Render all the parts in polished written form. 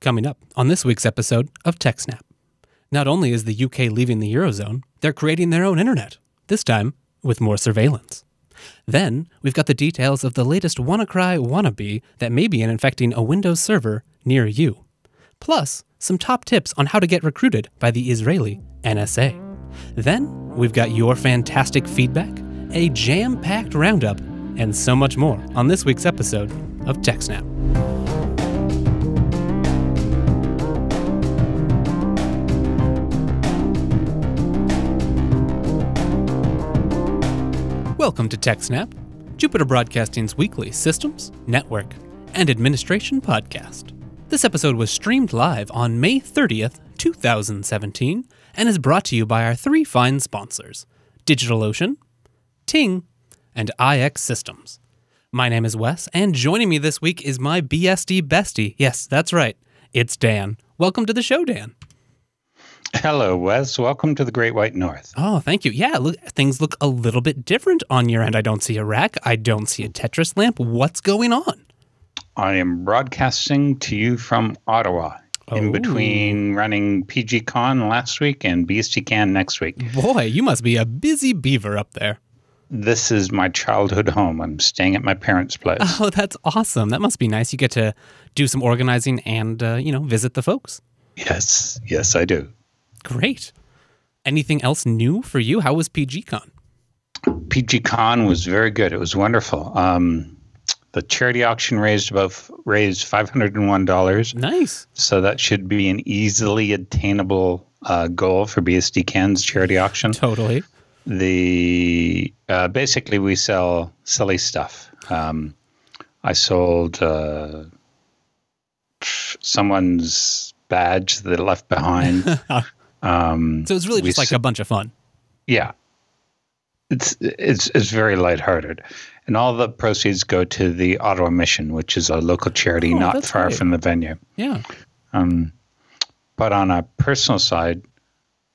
Coming up on this week's episode of TechSNAP. Not only is the UK leaving the Eurozone, they're creating their own internet, this time with more surveillance. Then, we've got the details of the latest WannaCry wannabe that may be infecting a Windows server near you. Plus, some top tips on how to get recruited by the Israeli NSA. Then, we've got your fantastic feedback, a jam-packed roundup, and so much more on this week's episode of TechSNAP. Welcome to TechSNAP, Jupiter Broadcasting's weekly systems, network, and administration podcast. This episode was streamed live on May 30th, 2017, and is brought to you by our three fine sponsors, DigitalOcean, Ting, and IX Systems. My name is Wes, and joining me this week is my BSD bestie. Yes, that's right, it's Dan. Welcome to the show, Dan. Hello, Wes. Welcome to the Great White North. Oh, thank you. Yeah, look, things look a little bit different on your end. I don't see a rack. I don't see a Tetris lamp. What's going on? I am broadcasting to you from Ottawa, in between running PGCon last week and BSDCan next week. Boy, you must be a busy beaver up there. This is my childhood home. I'm staying at my parents' place. Oh, that's awesome. That must be nice. You get to do some organizing and, visit the folks. Yes, I do. Great. Anything else new for you? How was PGCon? PGCon was very good. It was wonderful. The charity auction raised $501. Nice. So that should be an easily attainable goal for BSDCan's charity auction. Totally. Basically we sell silly stuff. I sold someone's badge that they left behind. So it's really just like a bunch of fun. Yeah. It's very lighthearted. And all the proceeds go to the Ottawa Mission, which is a local charity not far from the venue. Yeah. But on a personal side,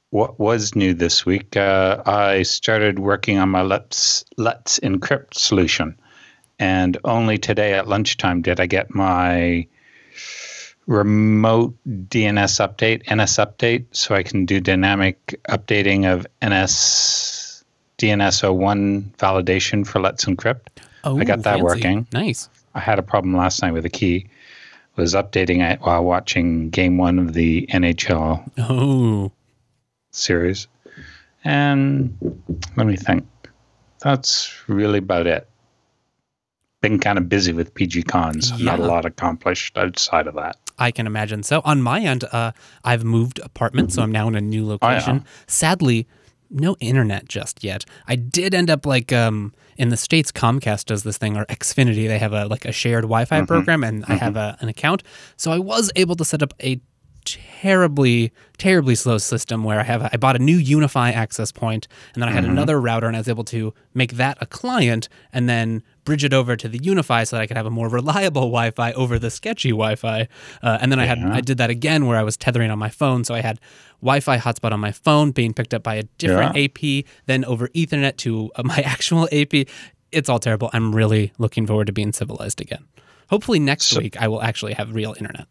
what was new this week, I started working on my Let's Encrypt solution. And only today at lunchtime did I get my remote NS update, so I can do dynamic updating of DNS01 validation for Let's Encrypt. Oh, I got that working. Nice. I had a problem last night with the key. Was updating it while watching game one of the NHL series. And let me think. That's really about it. Been kind of busy with PGCons. Not a lot accomplished outside of that. I can imagine. So on my end, I've moved apartment, so I'm now in a new location. Oh, yeah. Sadly, no internet just yet. I did end up in the States, Comcast does this thing, or Xfinity. They have a shared Wi-Fi program, and I have an account. So I was able to set up a terribly slow system where I bought a new Unify access point, and then I had another router, and I was able to make that a client and then bridge it over to the Unify so that I could have a more reliable Wi-Fi over the sketchy Wi-Fi. And then I did that again where I was tethering on my phone, so I had Wi-Fi hotspot on my phone being picked up by a different AP, then over Ethernet to my actual AP. It's all terrible. I'm really looking forward to being civilized again. Hopefully next week I will actually have real internet.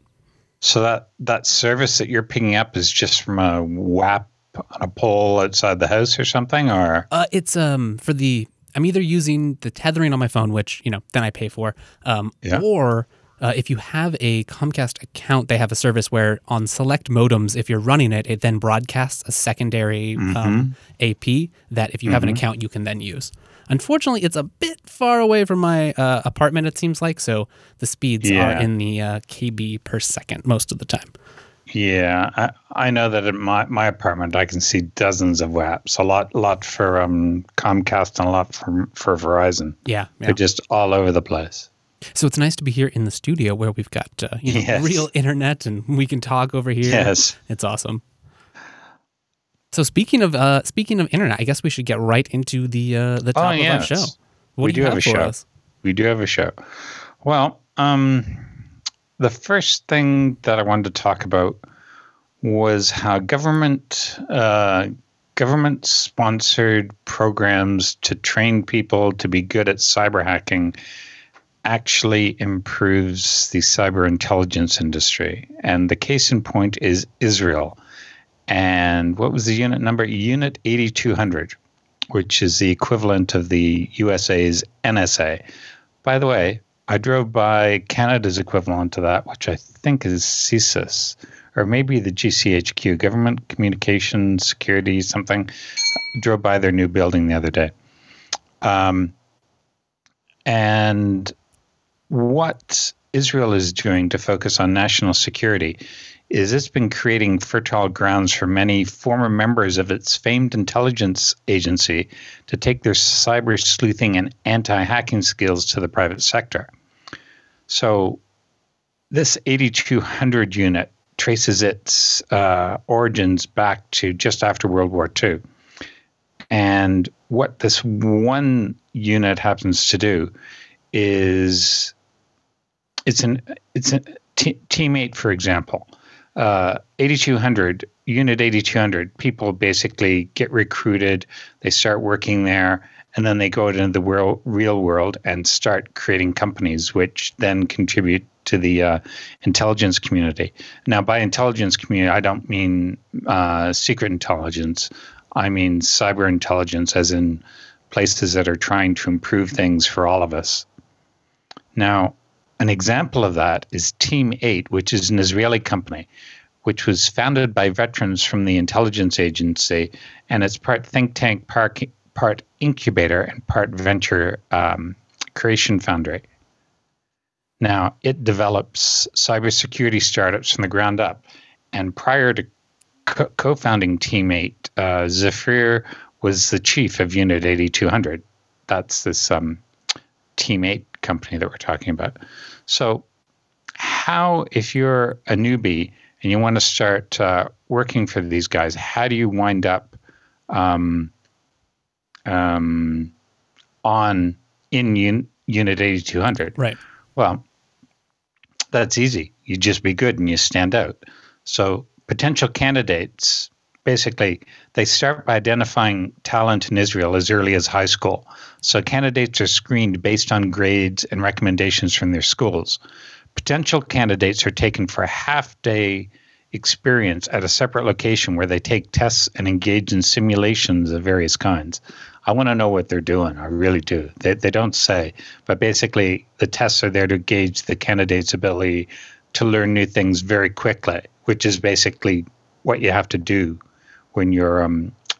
So that service that you're picking up is just from a WAP on a pole outside the house or something, or it's for the. I'm either using the tethering on my phone, which then I pay for, or if you have a Comcast account, they have a service where on select modems, if you're running it, it then broadcasts a secondary AP that if you have an account, you can then use. Unfortunately, it's a bit far away from my apartment, it seems like, so the speeds are in the KB per second most of the time. Yeah, I know that in my apartment, I can see dozens of WAPs, a lot for Comcast and a lot for Verizon. Yeah. They're just all over the place. So it's nice to be here in the studio where we've got real internet and we can talk over here. Yes. It's awesome. So speaking of internet, I guess we should get right into the top of our show. What do you have for us? We do have a show. Well, the first thing that I wanted to talk about was how government-sponsored programs to train people to be good at cyber hacking actually improves the cyber intelligence industry. And the case in point is Israel. And what was the unit number? Unit 8200, which is the equivalent of the USA's NSA. By the way, I drove by Canada's equivalent to that, which I think is CSIS, or maybe the GCHQ, Government Communications Security something. I drove by their new building the other day. And what Israel is doing to focus on national security is it's been creating fertile grounds for many former members of its famed intelligence agency to take their cyber sleuthing and anti-hacking skills to the private sector. So this 8200 unit traces its origins back to just after World War II. And what this one unit happens to do is it's a teammate, for example. 8200, Unit 8200, people basically get recruited, they start working there, and then they go out into the real world and start creating companies, which then contribute to the intelligence community. Now, by intelligence community, I don't mean secret intelligence. I mean cyber intelligence, as in places that are trying to improve things for all of us. Now, an example of that is Team 8, which is an Israeli company, which was founded by veterans from the intelligence agency, and it's part think tank, part incubator, and part venture creation foundry. Now, it develops cybersecurity startups from the ground up, and prior to co-founding Team 8, Zafir was the chief of Unit 8200. That's this Team 8 company that we're talking about. So how, if you're a newbie and you want to start working for these guys, how do you wind up in Unit 8200? Right. Well, that's easy. You just be good and you stand out. So potential candidates, basically, they start by identifying talent in Israel as early as high school. So candidates are screened based on grades and recommendations from their schools. Potential candidates are taken for a half-day experience at a separate location where they take tests and engage in simulations of various kinds. I want to know what they're doing. I really do. They don't say. But basically, the tests are there to gauge the candidate's ability to learn new things very quickly, which is basically what you have to do when you're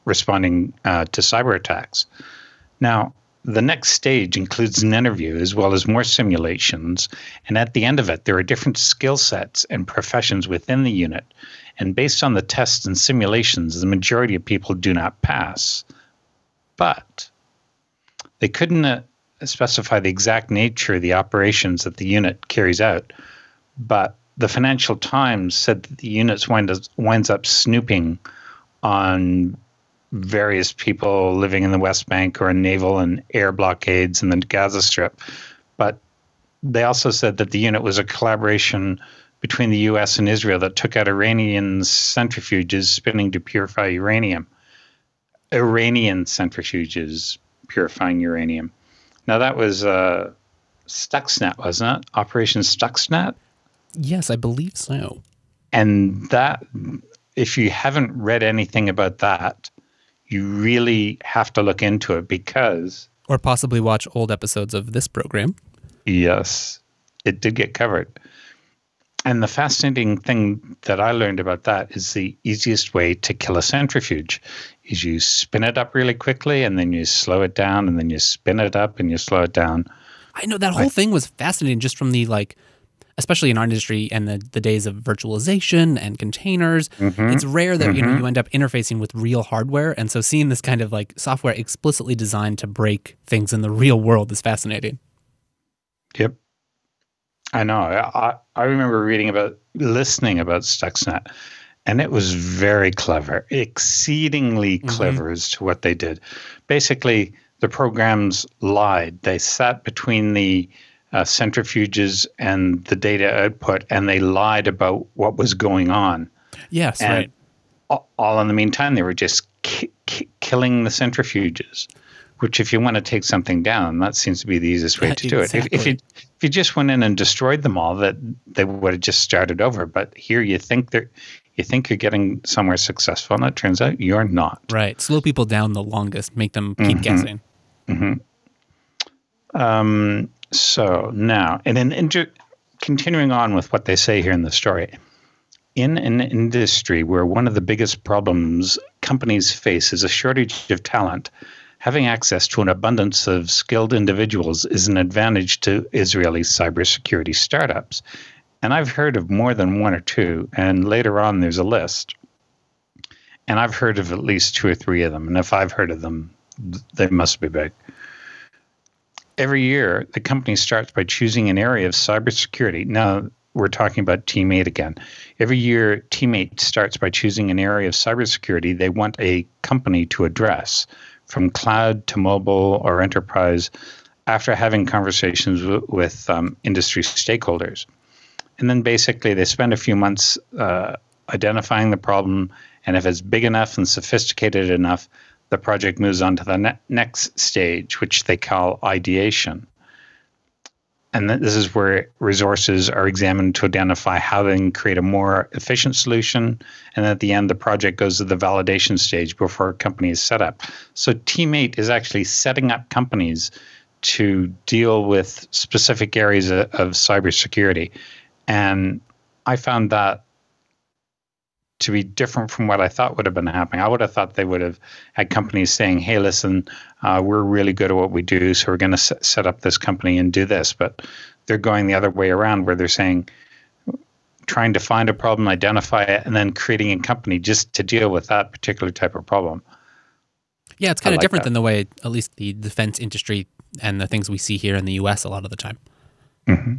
responding to cyber attacks. Now, the next stage includes an interview as well as more simulations. And at the end of it, there are different skill sets and professions within the unit. And based on the tests and simulations, the majority of people do not pass. But they couldn't specify the exact nature of the operations that the unit carries out. But the Financial Times said that the unit winds up snooping on various people living in the West Bank or in naval and air blockades in the Gaza Strip. But they also said that the unit was a collaboration between the U.S. and Israel that took out Iranian centrifuges spinning to purify uranium. Iranian centrifuges purifying uranium. Now, that was Stuxnet, wasn't it? Operation Stuxnet? Yes, I believe so. And that, if you haven't read anything about that, you really have to look into it because... Or possibly watch old episodes of this program. Yes, it did get covered. And the fascinating thing that I learned about that is the easiest way to kill a centrifuge is you spin it up really quickly and then you slow it down and then you spin it up and you slow it down. I know that whole thing was fascinating just from the especially in our industry and the days of virtualization and containers. It's rare that you end up interfacing with real hardware, and so seeing this kind of software explicitly designed to break things in the real world is fascinating. Yep, I know. I remember listening about Stuxnet, and it was very clever, exceedingly clever as to what they did. Basically, the programs lied. They sat between the centrifuges and the data output, and they lied about what was going on. Yes, and all in the meantime, they were just killing the centrifuges, which if you want to take something down, that seems to be the easiest way to do it. If you just went in and destroyed them all, that they would have just started over. But here you think you're getting somewhere successful, and it turns out you're not. Right. Slow people down the longest, make them keep guessing. So now, and then continuing on with what they say here in the story, in an industry where one of the biggest problems companies face is a shortage of talent, having access to an abundance of skilled individuals is an advantage to Israeli cybersecurity startups. And I've heard of more than one or two, and later on there's a list. And I've heard of at least 2 or 3 of them. And if I've heard of them, they must be big. Every year, the company starts by choosing an area of cybersecurity. Now, we're talking about Team 8 again. Every year, Team 8 starts by choosing an area of cybersecurity they want a company to address, from cloud to mobile or enterprise, after having conversations with industry stakeholders. And then basically they spend a few months identifying the problem, and if it's big enough and sophisticated enough, the project moves on to the next stage, which they call ideation. And this is where resources are examined to identify how they can create a more efficient solution. And at the end, the project goes to the validation stage before a company is set up. So Team 8 is actually setting up companies to deal with specific areas of cybersecurity. And I found that to be different from what I thought would have been happening. I would have thought they would have had companies saying, hey, listen, we're really good at what we do, so we're going to set up this company and do this. But they're going the other way around, where they're saying, trying to find a problem, identify it, and then creating a company just to deal with that particular type of problem. Yeah, it's kind of different than the way, at least the defense industry and the things we see here in the U.S. a lot of the time. Mm-hmm.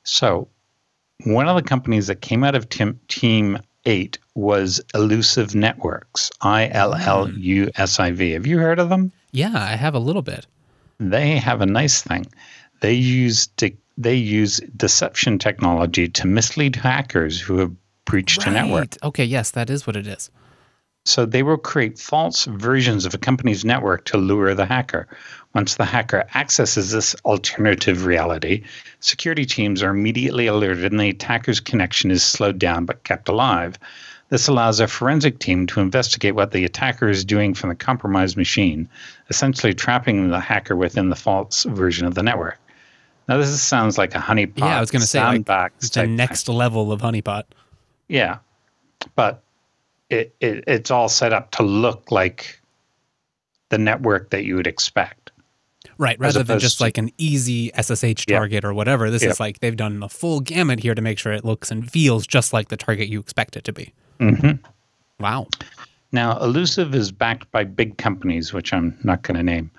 So one of the companies that came out of Team 8 was Illusive Networks, ILLUSIV. Have you heard of them? Yeah, I have a little bit. They have a nice thing. They use deception technology to mislead hackers who have breached a network. Okay, yes, that is what it is. So they will create false versions of a company's network to lure the hacker. Once the hacker accesses this alternative reality, security teams are immediately alerted and the attacker's connection is slowed down but kept alive. This allows a forensic team to investigate what the attacker is doing from the compromised machine, essentially trapping the hacker within the false version of the network. Now, this sounds like a honeypot. Yeah, I was going to say, it's the next level of honeypot. Yeah, but it's all set up to look like the network that you would expect. Right, rather than just like an easy SSH target or whatever. This is like they've done the full gamut here to make sure it looks and feels just like the target you expect it to be. Mm-hmm. Wow. Now, Illusive is backed by big companies, which I'm not going to name.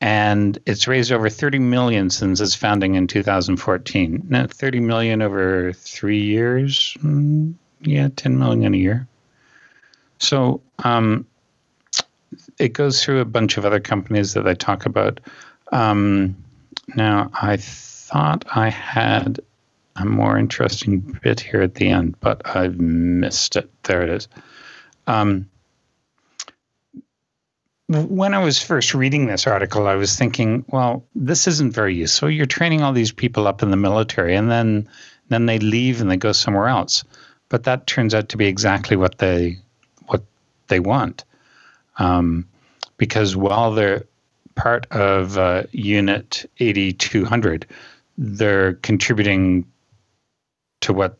And it's raised over $30 million since its founding in 2014. Now, $30 million over 3 years? $10 million a year. So it goes through a bunch of other companies that I talk about. Now, I thought I had a more interesting bit here at the end, but I've missed it. There it is. When I was first reading this article, I was thinking, well, this isn't very useful. You're training all these people up in the military, and then they leave and they go somewhere else. But that turns out to be exactly what they want. Because while they're part of Unit 8200, they're contributing to what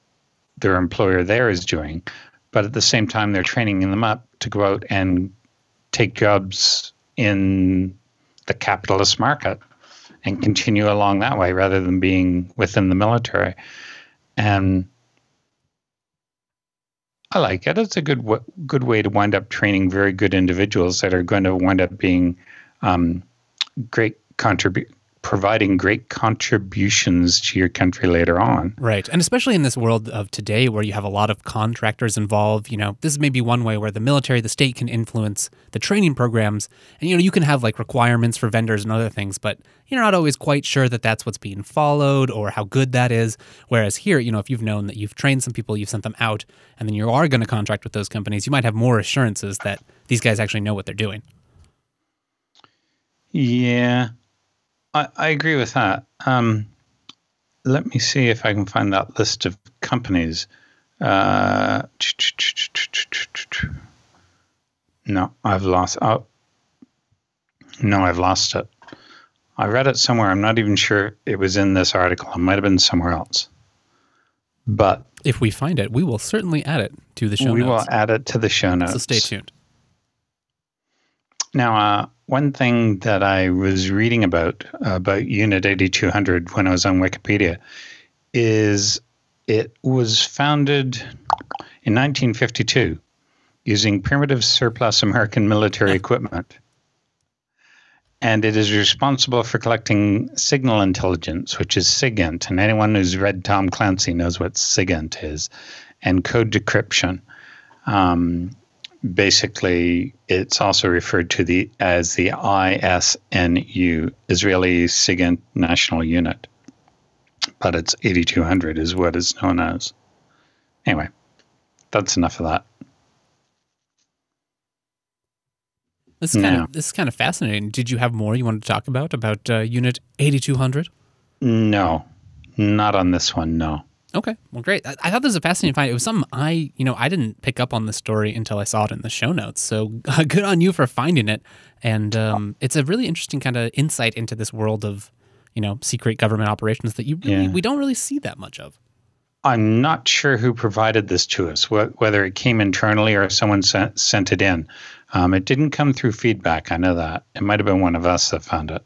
their employer there is doing. But at the same time, they're training them up to go out and take jobs in the capitalist market and continue along that way rather than being within the military. And I like it. It's a good way to wind up training very good individuals that are going to wind up being providing great contributions to your country later on. Right. And especially in this world of today where you have a lot of contractors involved, this is maybe one way where the military, the state can influence the training programs. And, you can have like requirements for vendors and other things, but you're not always quite sure that that's what's being followed or how good that is. Whereas here, if you've known that you've trained some people, you've sent them out, and then you are going to contract with those companies, you might have more assurances that these guys actually know what they're doing. Yeah, I agree with that. Let me see if I can find that list of companies. No, I've lost. Oh, no, I've lost it. I read it somewhere. I'm not even sure it was in this article. It might have been somewhere else. But if we find it, we will certainly add it to the show notes. We will add it to the show notes. So stay tuned. Now, one thing that I was reading about Unit 8200 when I was on Wikipedia is it was founded in 1952 using primitive surplus American military equipment. And it is responsible for collecting signal intelligence, which is SIGINT. And anyone who's read Tom Clancy knows what SIGINT is, and code decryption. Basically, it's also referred to as the ISNU, Israeli SIGINT National Unit. But it's 8200 is what it's known as. Anyway, that's enough of that. This is kind of fascinating. Did you have more you wanted to talk about Unit 8200? No, not on this one, no. Okay, well, great. I thought this was a fascinating find. It was something I didn't pick up on this story until I saw it in the show notes. So good on you for finding it. And it's a really interesting kind of insight into this world of, secret government operations that we don't really see that much of. I'm not sure who provided this to us, whether it came internally or someone sent it in. It didn't come through feedback. I know that. It might have been one of us that found it.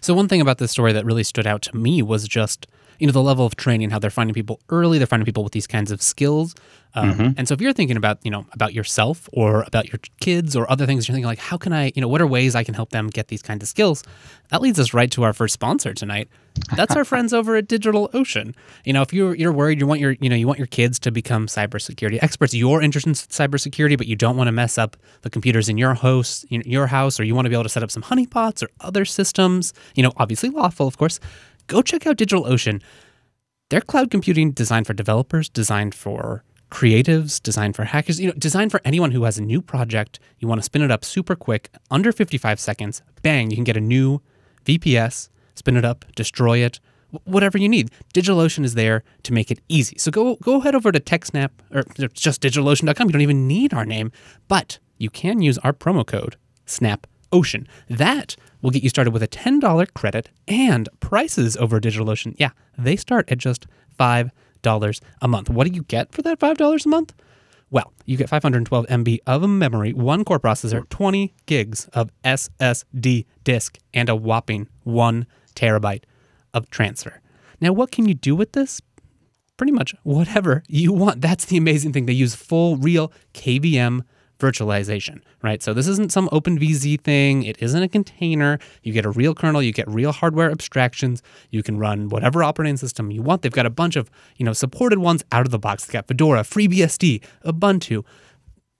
So one thing about this story that really stood out to me was just, the level of training, how they're finding people early, they're finding people with these kinds of skills. And so if you're thinking about, about yourself or about your kids or other things, you're thinking like, how can I, what are ways I can help them get these kinds of skills? That leads us right to our first sponsor tonight. That's our friends over at DigitalOcean. If you're worried, you want your kids to become cybersecurity experts. You're interested in cybersecurity, but you don't want to mess up the computers in your house, or you want to be able to set up some honeypots or other systems, obviously lawful, of course. Go check out DigitalOcean. They're cloud computing designed for developers, designed for creatives, designed for hackers, designed for anyone who has a new project. You want to spin it up super quick, under 55 seconds. Bang, you can get a new VPS, spin it up, destroy it, whatever you need. DigitalOcean is there to make it easy. So go head over to TechSNAP, or just DigitalOcean.com. You don't even need our name, but you can use our promo code, SNAPOcean. That will get you started with a $10 credit, and prices over DigitalOcean, they start at just $5 a month. What do you get for that $5 a month? Well, you get 512 MB of memory, 1 core processor, 20 gigs of SSD disk, and a whopping 1 terabyte of transfer. Now, what can you do with this? Pretty much whatever you want. That's the amazing thing. They use full, real KVM virtualization, right? So this isn't some OpenVZ thing. It isn't a container. You get a real kernel. You get real hardware abstractions. You can run whatever operating system you want. They've got a bunch of, supported ones out of the box. They've got Fedora, FreeBSD, Ubuntu,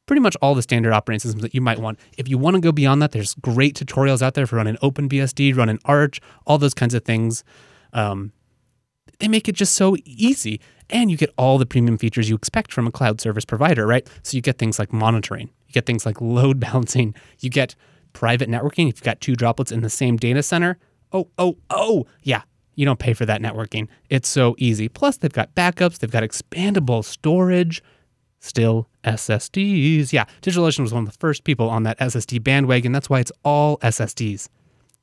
pretty much all the standard operating systems that you might want. If you want to go beyond that, there's great tutorials out there for running OpenBSD, running Arch, all those kinds of things. They make it just so easy. And you get all the premium features you expect from a cloud service provider, right? So you get things like monitoring. You get things like load balancing. You get private networking. If you've got 2 droplets in the same data center, yeah, you don't pay for that networking. It's so easy. Plus, they've got backups. They've got expandable storage. Still SSDs. Yeah, DigitalOcean was one of the first people on that SSD bandwagon. That's why it's all SSDs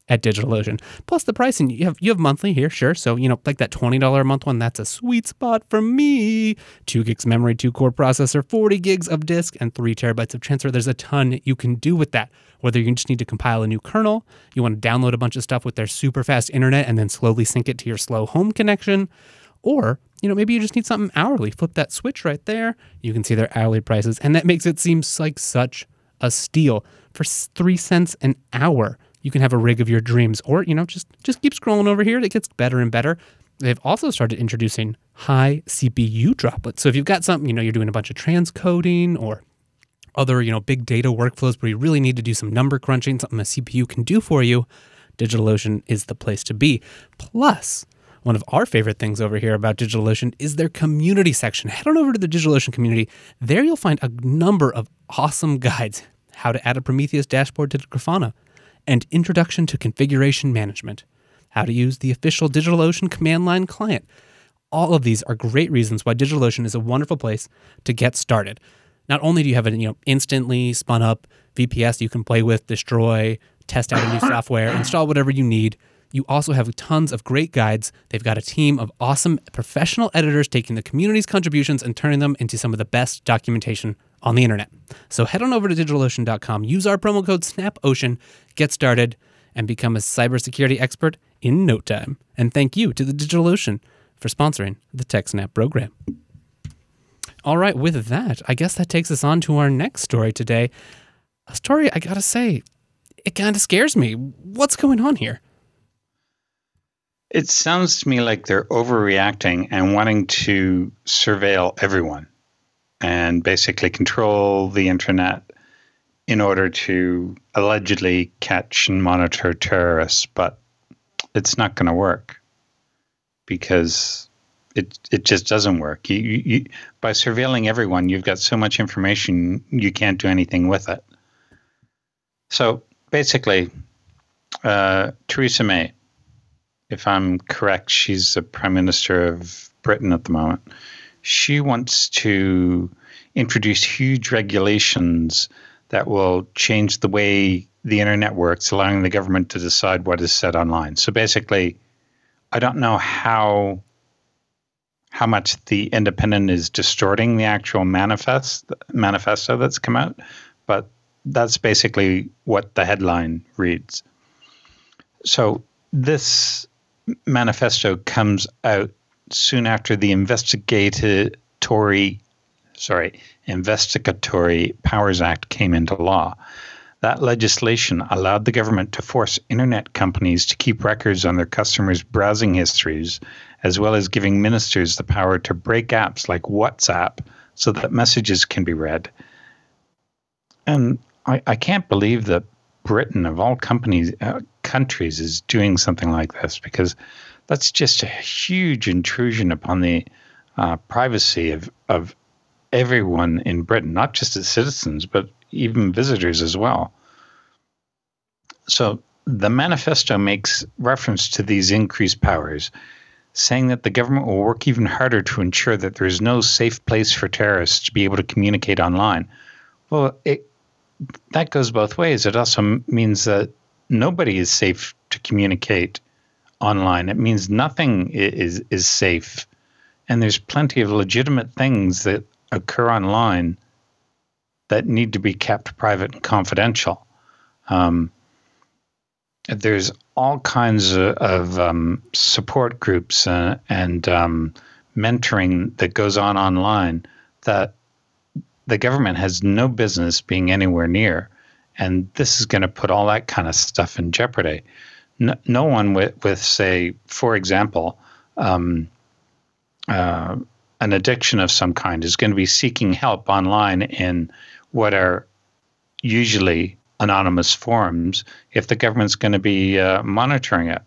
at DigitalOcean. Plus the pricing, you have monthly here, sure. So, like that $20 a month one, that's a sweet spot for me. 2 gigs memory, 2 core processor, 40 gigs of disk, and 3 terabytes of transfer. There's a ton you can do with that. Whether you just need to compile a new kernel, you want to download a bunch of stuff with their super fast internet and then slowly sync it to your slow home connection, or, maybe you just need something hourly. Flip that switch right there. You can see their hourly prices, and that makes it seem like such a steal. For 3 cents an hour, you can have a rig of your dreams, or, just keep scrolling over here. It gets better and better. They've also started introducing high CPU droplets. So if you've got something, you're doing a bunch of transcoding or other, big data workflows where you really need to do some number crunching, something a CPU can do for you, DigitalOcean is the place to be. Plus, one of our favorite things over here about DigitalOcean is their community section. Head on over to the DigitalOcean community. There you'll find a number of awesome guides. How to add a Prometheus dashboard to Grafana, and Introduction to Configuration Management, how to use the official DigitalOcean command line client. All of these are great reasons why DigitalOcean is a wonderful place to get started. Not only do you have an instantly spun up VPS you can play with, destroy, test out a new software, install whatever you need, you also have tons of great guides. They've got a team of awesome professional editors taking the community's contributions and turning them into some of the best documentation on the internet. So head on over to DigitalOcean.com, use our promo code SNAPOcean, get started, and become a cybersecurity expert in no time. And thank you to the DigitalOcean for sponsoring the TechSNAP program. All right, with that, I guess that takes us on to our next story today. A story, I gotta say, it kind of scares me. What's going on here? It sounds to me like they're overreacting and wanting to surveil everyone and basically control the internet in order to allegedly catch and monitor terrorists. But it's not going to work because it just doesn't work. You by surveilling everyone, you've got so much information, you can't do anything with it. So basically, Theresa May, if I'm correct, she's the Prime Minister of Britain at the moment. She wants to introduce huge regulations that will change the way the internet works, allowing the government to decide what is said online. So basically, I don't know how much the Independent is distorting the actual manifesto that's come out, but that's basically what the headline reads. So this manifesto comes out soon after the Investigatory Powers Act came into law. That legislation allowed the government to force internet companies to keep records on their customers' browsing histories, as well as giving ministers the power to break apps like WhatsApp so that messages can be read. And I can't believe that Britain, of all countries, is doing something like this, because that's just a huge intrusion upon the privacy of everyone in Britain, not just its citizens, but even visitors as well. So the manifesto makes reference to these increased powers, saying that the government will work even harder to ensure that there is no safe place for terrorists to be able to communicate online. Well, that goes both ways. It also means that nobody is safe to communicate online. It means nothing is safe. And there's plenty of legitimate things that occur online that need to be kept private and confidential. There's all kinds of support groups and mentoring that goes on online that the government has no business being anywhere near. And this is going to put all that kind of stuff in jeopardy. No one with, say, for example, an addiction of some kind is going to be seeking help online in what are usually anonymous forums if the government's going to be monitoring it.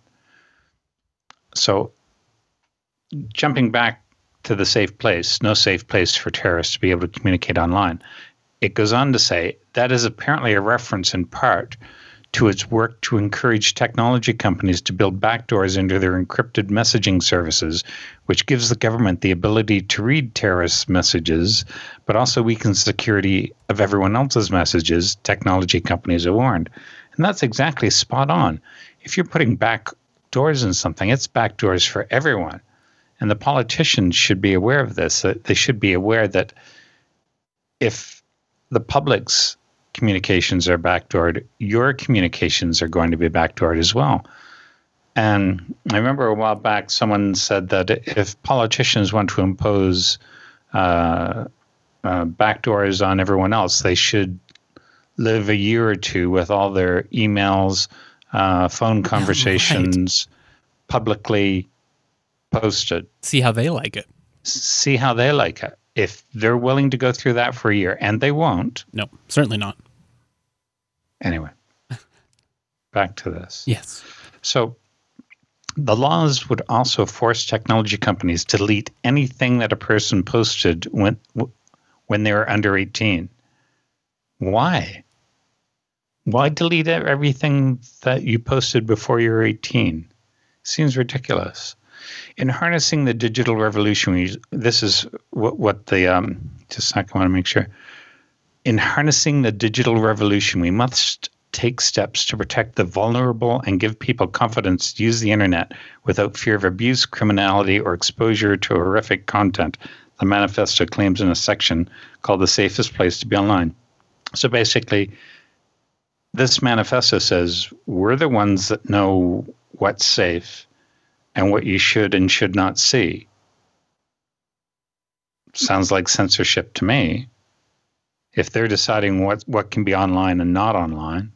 So jumping back to the safe place, no safe place for terrorists to be able to communicate online. It goes on to say that is apparently a reference in part to its work to encourage technology companies to build backdoors into their encrypted messaging services, which gives the government the ability to read terrorist messages, but also weakens security of everyone else's messages, technology companies are warned. And that's exactly spot on. If you're putting backdoors in something, it's backdoors for everyone. And the politicians should be aware of this. They should be aware that if the public's communications are backdoored, your communications are going to be backdoored as well. And I remember a while back someone said that if politicians want to impose backdoors on everyone else, they should live a year or two with all their emails, phone conversations publicly posted. See how they like it. See how they like it. If they're willing to go through that for a year, and they won't. No, certainly not. Anyway, back to this. Yes. So the laws would also force technology companies to delete anything that a person posted when they were under 18. Why? Why delete everything that you posted before you were 18? Seems ridiculous. In harnessing the digital revolution, this is what the just a second, I want to make sure. In harnessing the digital revolution, we must take steps to protect the vulnerable and give people confidence to use the internet without fear of abuse, criminality, or exposure to horrific content. The manifesto claims in a section called "The Safest Place to Be Online." So basically, this manifesto says we're the ones that know what's safe and what you should and should not see. Sounds like censorship to me. If they're deciding what can be online and not online.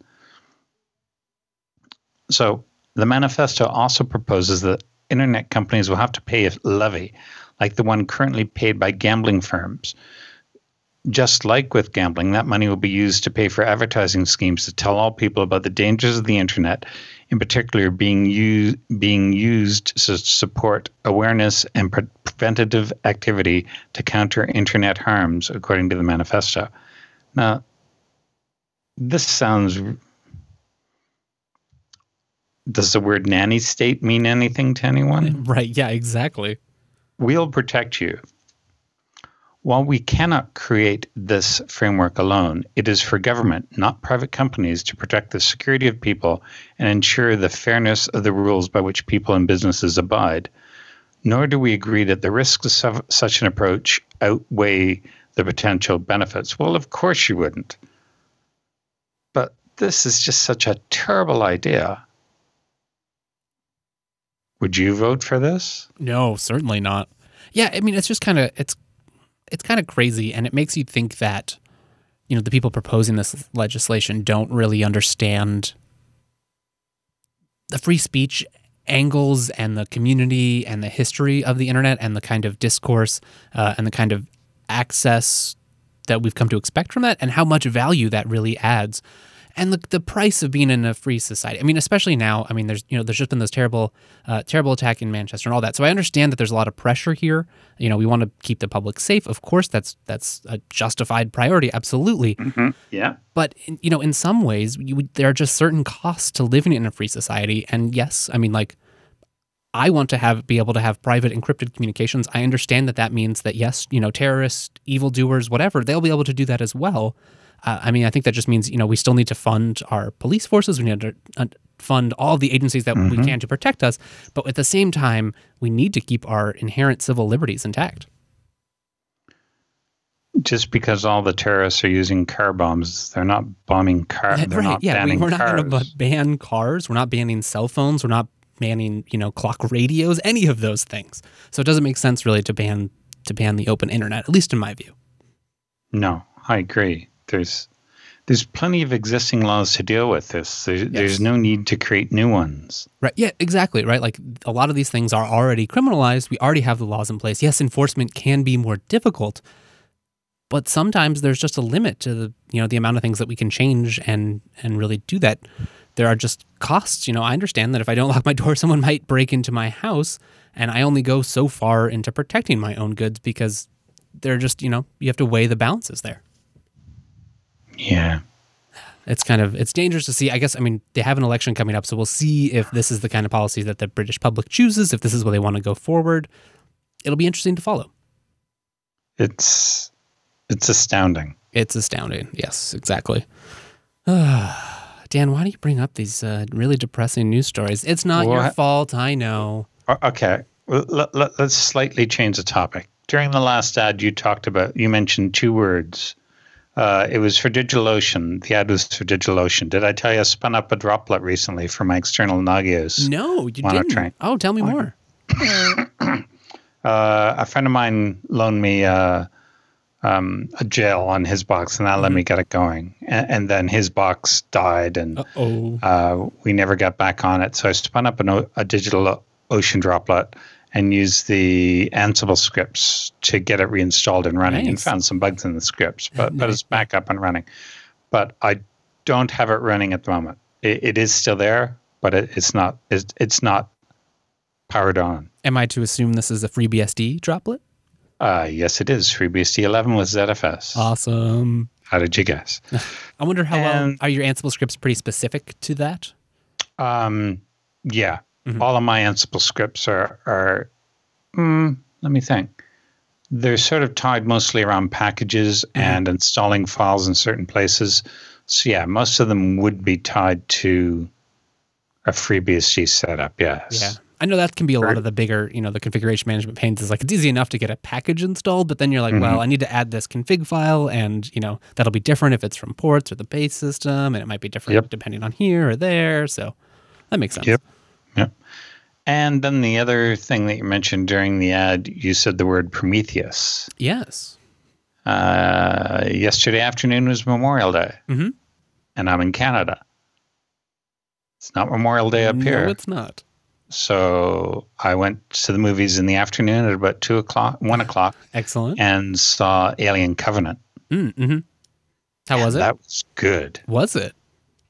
So the manifesto also proposes that internet companies will have to pay a levy, like the one currently paid by gambling firms. Just like with gambling, that money will be used to pay for advertising schemes to tell all people about the dangers of the internet, in particular being used to support awareness and preventative activity to counter internet harms, according to the manifesto. Now, this sounds... Does the word nanny state mean anything to anyone? Right, yeah, exactly. We'll protect you. While we cannot create this framework alone, it is for government, not private companies, to protect the security of people and ensure the fairness of the rules by which people and businesses abide. Nor do we agree that the risks of such an approach outweigh the potential benefits. Well, of course you wouldn't. But this is just such a terrible idea. Would you vote for this? No, certainly not. Yeah, I mean, it's just kind of it's kind of crazy, and it makes you think that, you know, the people proposing this legislation don't really understand the free speech angles and the community and the history of the internet and the kind of discourse and the kind of access that we've come to expect from that and how much value that really adds. And the price of being in a free society. I mean, especially now. I mean, there's just been this terrible attack in Manchester and all that. So I understand that there's a lot of pressure here. You know, we want to keep the public safe. Of course, that's a justified priority. Absolutely. Mm-hmm. Yeah. But in some ways, there are just certain costs to living in a free society. And yes, I mean, like, I want to be able to have private encrypted communications. I understand that means that yes, terrorists, evildoers, whatever, they'll be able to do that as well. I mean, I think that just means, we still need to fund our police forces. We need to fund all the agencies that we can to protect us. But at the same time, we need to keep our inherent civil liberties intact. Just because all the terrorists are using car bombs, they're not bombing cars. They're not banning we're not cars. going to ban cars. We're not banning cell phones. We're not banning, clock radios, any of those things. So it doesn't make sense really to ban the open internet, at least in my view. No, I agree. There's plenty of existing laws to deal with this. There's no need to create new ones. Right. Yeah, exactly. Right. Like a lot of these things are already criminalized. We already have the laws in place. Yes, enforcement can be more difficult, but sometimes there's just a limit to the amount of things that we can change and really do that. There are just costs. I understand that if I don't lock my door, someone might break into my house, and I only go so far into protecting my own goods because they're just, you have to weigh the balances there. Yeah. It's dangerous to see. I guess, they have an election coming up, so we'll see if this is the kind of policy that the British public chooses, if this is where they want to go forward. It'll be interesting to follow. It's astounding. It's astounding. Yes, exactly. Dan, why do you bring up these really depressing news stories? It's not your fault, I know. Okay, well, let's slightly change the topic. During the last ad, you mentioned two words. It was for DigitalOcean. The ad was for DigitalOcean. Did I tell you I spun up a droplet recently for my external Nagios? No, you didn't. Oh, tell me more. A friend of mine loaned me a gel on his box, and that let me get it going. And then his box died, and we never got back on it. So I spun up a DigitalOcean droplet and used the Ansible scripts to get it reinstalled and running, and found some bugs in the scripts, but it's back up and running. But I don't have it running at the moment. It is still there, but it's not powered on. Am I to assume this is a FreeBSD droplet? Yes, it is. FreeBSD 11 with ZFS. Awesome. How did you guess? I wonder how well are your Ansible scripts pretty specific to that? Yeah. All of my Ansible scripts are let me think. They're sort of tied mostly around packages and installing files in certain places. So yeah, most of them would be tied to a FreeBSD setup, yes. Yeah. I know that can be a lot of the bigger, the configuration management pains is like, it's easy enough to get a package installed, but then you're like, well, I need to add this config file and, that'll be different if it's from ports or the base system, and it might be different depending on here or there. So that makes sense. Yep. And then the other thing that you mentioned during the ad, you said the word Prometheus. Yes. Yesterday afternoon was Memorial Day. And I'm in Canada. It's not Memorial Day up here. No, it's not. So I went to the movies in the afternoon at about 1 o'clock. Excellent. And saw Alien Covenant. How was it? That was good. Was it?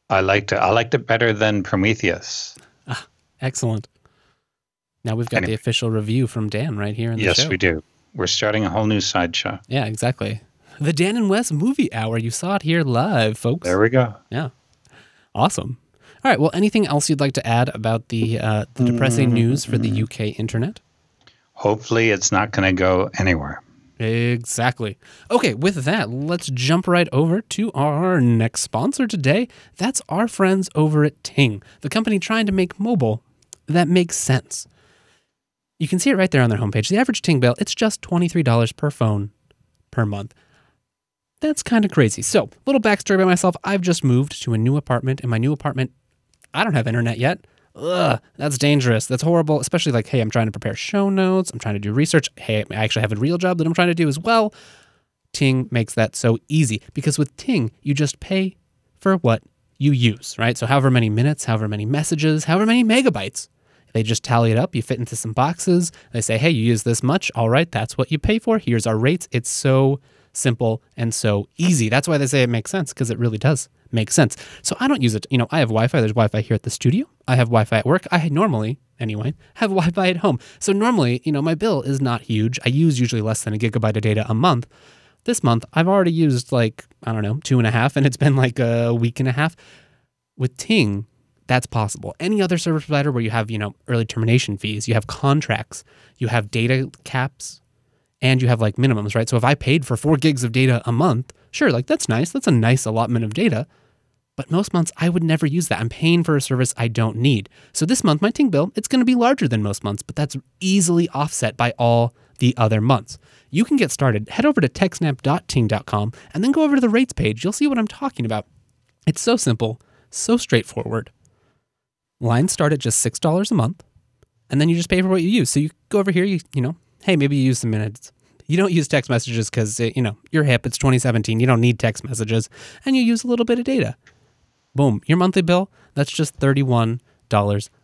I liked it. I liked it better than Prometheus. Excellent. Now we've got the official review from Dan right here in the show. Yes, we do. We're starting a whole new sideshow. Yeah, exactly. The Dan and Wes Movie Hour. You saw it here live, folks. There we go. Yeah. Awesome. All right. Well, anything else you'd like to add about the depressing news for the UK internet? Hopefully it's not going to go anywhere. Exactly. Okay, with that, let's jump right over to our next sponsor today. That's our friends over at Ting, the company trying to make mobile that makes sense. You can see it right there on their homepage. The average Ting bill, it's just $23 per phone per month. That's kind of crazy. So, little backstory by myself. I've just moved to a new apartment. In my new apartment, I don't have internet yet. Ugh, that's dangerous. That's horrible. Especially like, hey, I'm trying to prepare show notes. I'm trying to do research. Hey, I actually have a real job that I'm trying to do as well. Ting makes that so easy because with Ting, you just pay for what you use, right? So however many minutes, however many messages, however many megabytes, they just tally it up. You fit into some boxes. They say, hey, you use this much. All right, that's what you pay for. Here's our rates. It's so simple and so easy. That's why they say it makes sense, because it really does make sense. So I don't use it. I have Wi-Fi. There's Wi-Fi here at the studio. I have Wi-Fi at work. I normally, anyway, have Wi-Fi at home. So normally, my bill is not huge. I use usually less than a gigabyte of data a month. This month, I've already used 2.5, and it's been like a week and a half. With Ting, that's possible. Any other service provider where you have, early termination fees, you have contracts, you have data caps, and you have minimums, right? So if I paid for 4 gigs of data a month, sure, that's nice. That's a nice allotment of data. But most months, I would never use that. I'm paying for a service I don't need. So this month, my Ting bill, it's going to be larger than most months, but that's easily offset by all the other months. You can get started. Head over to techsnap.ting.com and then go over to the rates page. You'll see what I'm talking about. It's so simple, so straightforward. Lines start at just $6 a month, and then you just pay for what you use. So you go over here, hey, maybe you use some minutes. You don't use text messages because, you're hip. It's 2017. You don't need text messages. And you use a little bit of data. Boom. Your monthly bill, that's just $31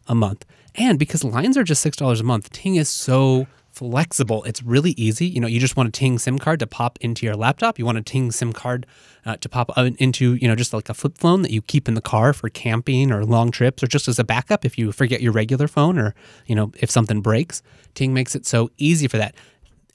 a month. And because lines are just $6 a month, Ting is so flexible. It's really easy. You just want a Ting SIM card to pop into your laptop. You want a Ting SIM card to pop into, just like a flip phone that you keep in the car for camping or long trips, or just as a backup if you forget your regular phone, or, if something breaks. Ting makes it so easy for that.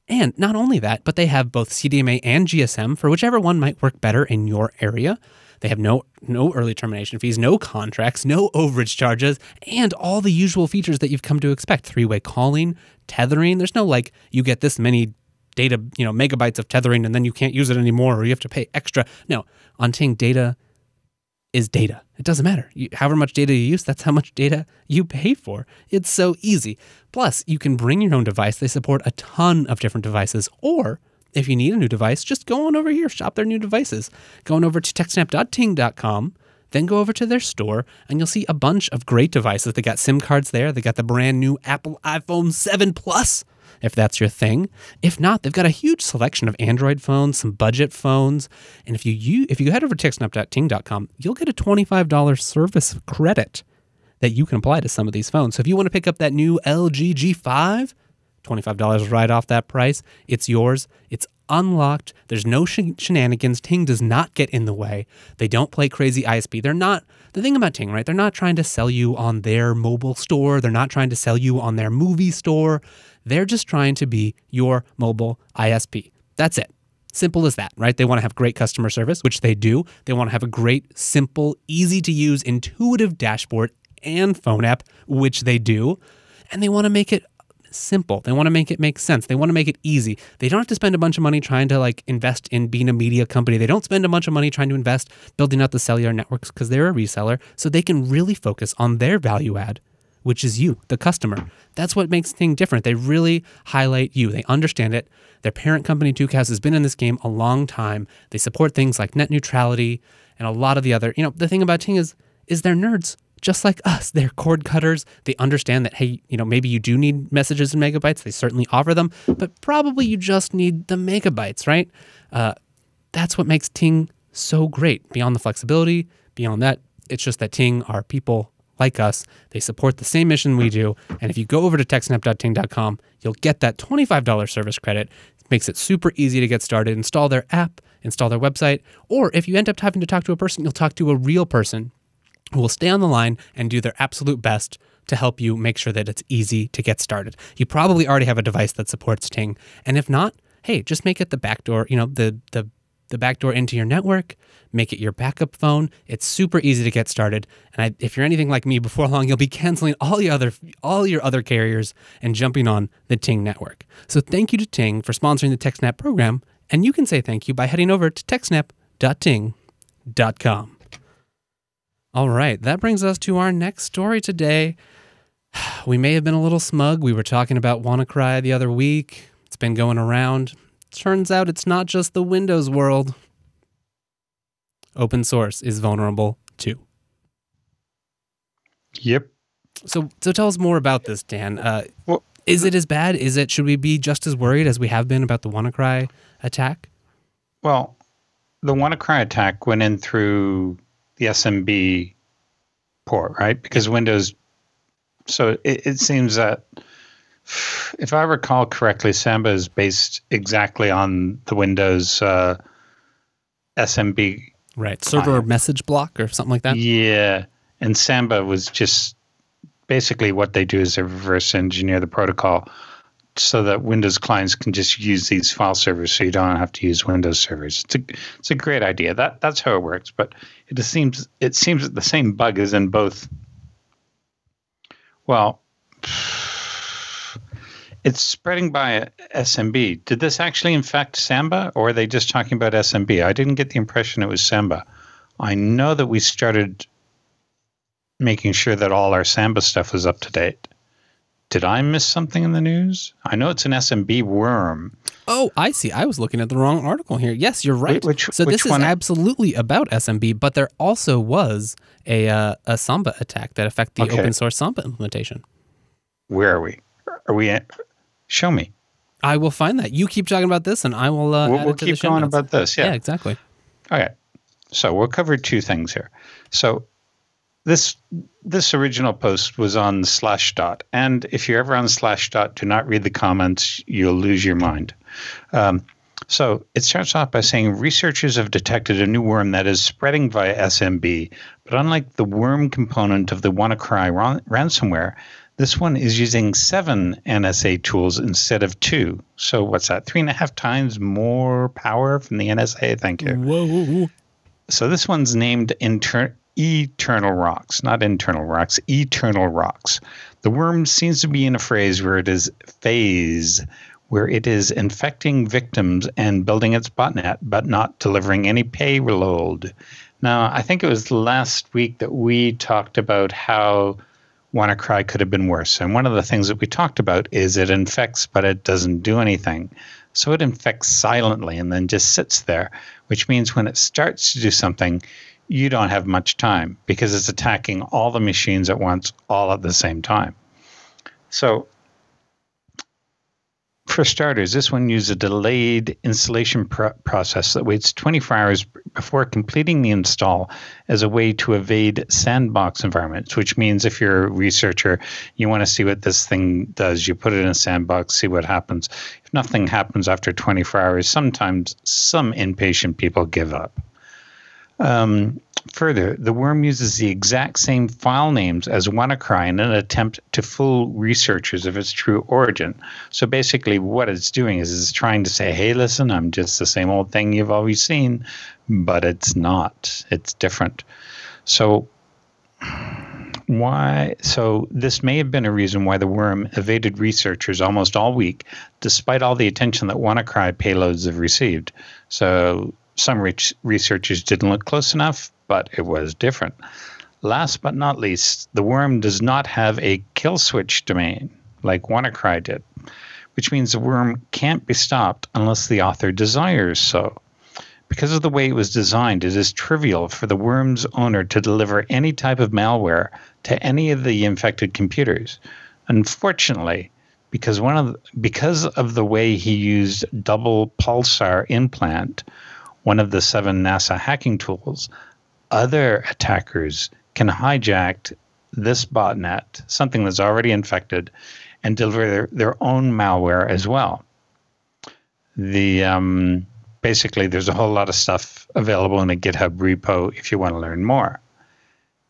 And not only that, but they have both CDMA and GSM for whichever one might work better in your area. They have no early termination fees, no contracts, no overage charges, and all the usual features that you've come to expect. 3-way calling, tethering. There's no you get this many data, megabytes of tethering and then you can't use it anymore, or you have to pay extra. No, on Ting, data is data. It doesn't matter. However much data you use, that's how much data you pay for. It's so easy. Plus, you can bring your own device. They support a ton of different devices. Or if you need a new device, just go on over here, shop their new devices. Going over to techsnap.ting.com, then go over to their store, and you'll see a bunch of great devices. They got SIM cards there. They got the brand new Apple iPhone 7 Plus, if that's your thing. If not, they've got a huge selection of Android phones, some budget phones. And if you head over to techsnap.ting.com, you'll get a $25 service credit that you can apply to some of these phones. So if you want to pick up that new LG G5, $25 right off that price. It's yours. It's unlocked. There's no shenanigans. Ting does not get in the way. They don't play crazy ISP. They're not, the thing about Ting, right? They're not trying to sell you on their mobile store. They're not trying to sell you on their movie store. They're just trying to be your mobile ISP. That's it. Simple as that, right? They want to have great customer service, which they do. They want to have a great, simple, easy to use, intuitive dashboard and phone app, which they do. And they want to make it simple. They want to make it make sense. They want to make it easy. They don't have to spend a bunch of money trying to invest in being a media company. They don't spend a bunch of money trying to invest building out the cellular networks because they're a reseller. So they can really focus on their value add, which is you, the customer. That's what makes Ting different. They really highlight you. They understand it. Their parent company, Tucows, has been in this game a long time. They support things like net neutrality and a lot of the other, the thing about Ting is they're nerds. Just like us, they're cord cutters. They understand that, hey, maybe you do need messages and megabytes. They certainly offer them, but probably you just need the megabytes, right? That's what makes Ting so great. Beyond the flexibility, beyond that, it's just that Ting are people like us. They support the same mission we do. And if you go over to techsnap.ting.com, you'll get that $25 service credit. It makes it super easy to get started. Install their app, install their website, or if you end up having to talk to a person, you'll talk to a real person who will stay on the line and do their absolute best to help you make sure that it's easy to get started. You probably already have a device that supports Ting. And if not, hey, just make it the backdoor, the backdoor into your network, make it your backup phone. It's super easy to get started. And if you're anything like me, before long, you'll be canceling all your other carriers and jumping on the Ting network. So thank you to Ting for sponsoring the TechSNAP program. And you can say thank you by heading over to techsnap.ting.com. All right, that brings us to our next story today. We may have been a little smug. We were talking about WannaCry the other week. It's been going around. Turns out it's not just the Windows world. Open source is vulnerable too. Yep. So tell us more about this, Dan. Is it as bad? Should we be just as worried as we have been about the WannaCry attack? Well, the WannaCry attack went in through the SMB port, right? Because Windows, so it seems that, if I recall correctly, Samba is based exactly on the Windows SMB. Right, server message block or something like that? Yeah, and Samba was just, basically what they do is they reverse engineer the protocol so that Windows clients can just use these file servers, so you don't have to use Windows servers. It's a great idea. That's how it works. But it seems that the same bug is in both. Well, it's spreading by SMB. Did this actually infect Samba, or are they just talking about SMB? I didn't get the impression it was Samba. I know that we started making sure that all our Samba stuff was up to date. Did I miss something in the news? I know it's an SMB worm. Oh, I see. I was looking at the wrong article here. Yes, you're right. Which this is absolutely about SMB, but there also was a Samba attack that affected the open source Samba implementation. Where are we? Are we at? Show me. I will find that. You keep talking about this, and I will add it to keep going about this. Yeah, exactly. Okay. So we'll cover two things here. So this original post was on Slashdot, and if you're ever on Slashdot, do not read the comments. You'll lose your mind. So it starts off by saying researchers have detected a new worm that is spreading via SMB, but unlike the worm component of the WannaCry ransomware, this one is using 7 NSA tools instead of 2. So what's that? 3.5 times more power from the NSA? Thank you. Whoa. So this one's named Eternal Rocks, not Internal Rocks, Eternal Rocks. The worm seems to be in a phase where it is infecting victims and building its botnet, but not delivering any payload. Now, I think it was last week that we talked about how WannaCry could have been worse. And one of the things that we talked about is it infects, but it doesn't do anything. So it infects silently and then just sits there, which means when it starts to do something, you don't have much time because it's attacking all the machines at once, all at the same time. So for starters, this one uses a delayed installation process that waits 24 hours before completing the install as a way to evade sandbox environments, which means if you're a researcher, you want to see what this thing does. You put it in a sandbox, see what happens. If nothing happens after 24 hours, sometimes some impatient people give up. Further, the worm uses the exact same file names as WannaCry in an attempt to fool researchers of its true origin. So basically what it's doing is it's trying to say, hey, listen, I'm just the same old thing you've always seen, but it's not. It's different. So this may have been a reason why the worm evaded researchers almost all week, despite all the attention that WannaCry payloads have received. So some researchers didn't look close enough, but it was different. Last but not least, the worm does not have a kill switch domain like WannaCry did, which means the worm can't be stopped unless the author desires so. Because of the way it was designed, it is trivial for the worm's owner to deliver any type of malware to any of the infected computers. Unfortunately, because of the way he used double pulsar implant, one of the 7 NASA hacking tools, other attackers can hijack this botnet, something that's already infected, and deliver their own malware as well. Basically, there's a whole lot of stuff available in a GitHub repo if you want to learn more.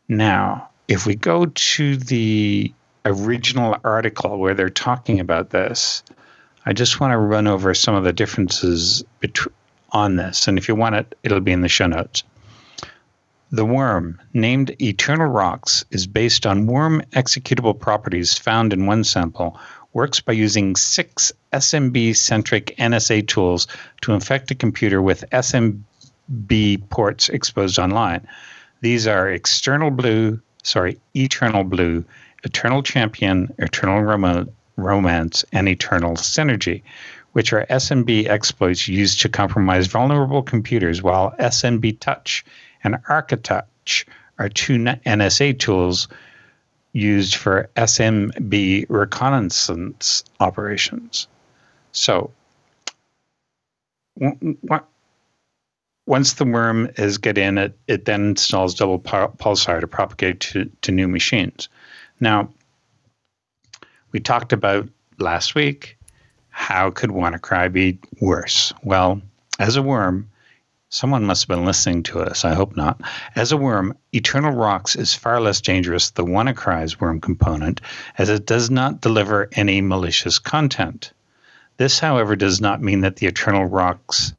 Now, if we go to the original article where they're talking about this, I just want to run over some of the differences on this. And if you want it, it'll be in the show notes. The worm, named Eternal Rocks, is based on worm executable properties found in one sample, works by using 6 SMB-centric NSA tools to infect a computer with SMB ports exposed online. These are Eternal Blue, Eternal Champion, Eternal Romance, and Eternal Synergy, which are SMB exploits used to compromise vulnerable computers, while SMB Touch and Architouch are 2 NSA tools used for SMB reconnaissance operations. So, once the worm is get in, it then installs double pulsar to propagate to new machines. Now, we talked about last week, how could WannaCry be worse? Well, as a worm, someone must have been listening to us. I hope not. As a worm, Eternal Rocks is far less dangerous than WannaCry's worm component, as it does not deliver any malicious content. This, however, does not mean that the Eternal Rocks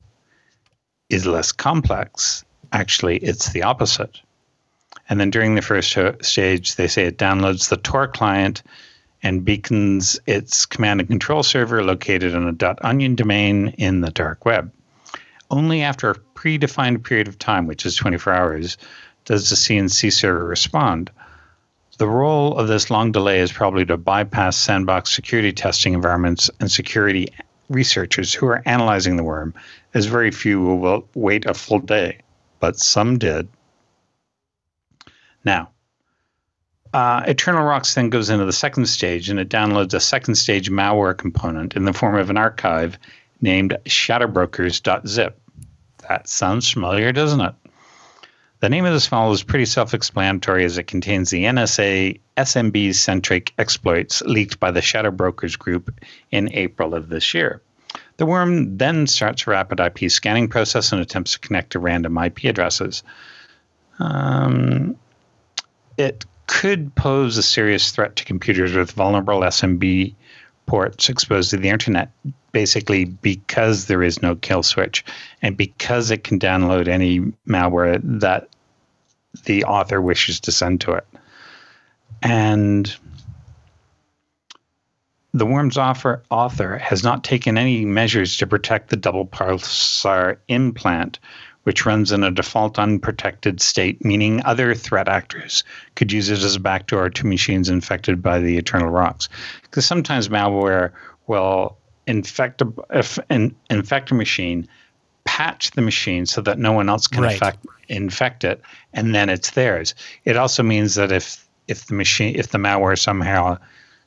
is less complex. Actually, it's the opposite. And then during the first stage, they say it downloads the Tor client and beacons its command and control server located on a .onion domain in the dark web. Only after a predefined period of time, which is 24 hours, does the CNC server respond. The role of this long delay is probably to bypass sandbox security testing environments and security researchers who are analyzing the worm, as very few will wait a full day, but some did. Now, Eternal Rocks then goes into the second stage, and it downloads a second stage malware component in the form of an archive named shadowbrokers.zip. That sounds familiar, doesn't it? The name of this file is pretty self-explanatory, as it contains the NSA SMB-centric exploits leaked by the Shadow Brokers group in April of this year. The worm then starts a rapid IP scanning process and attempts to connect to random IP addresses. It could pose a serious threat to computers with vulnerable SMB ports exposed to the internet, basically because there is no kill switch and because it can download any malware that the author wishes to send to it. And the worm's author has not taken any measures to protect the double pulsar implant, which runs in a default unprotected state, meaning other threat actors could use it as a backdoor to machines infected by the Eternal Rocks. Because sometimes malware will infect a machine, patch the machine so that no one else can infect it, and then it's theirs. It also means that if the malware somehow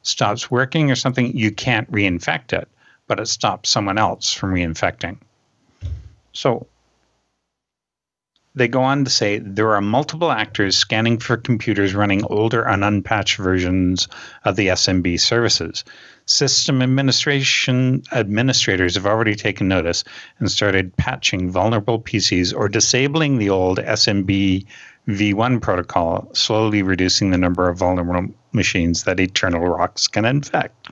stops working or something, you can't reinfect it, but it stops someone else from reinfecting. So they go on to say there are multiple actors scanning for computers running older and unpatched versions of the SMB services. System administrators have already taken notice and started patching vulnerable PCs or disabling the old SMB v1 protocol, slowly reducing the number of vulnerable machines that Eternal Rocks can infect.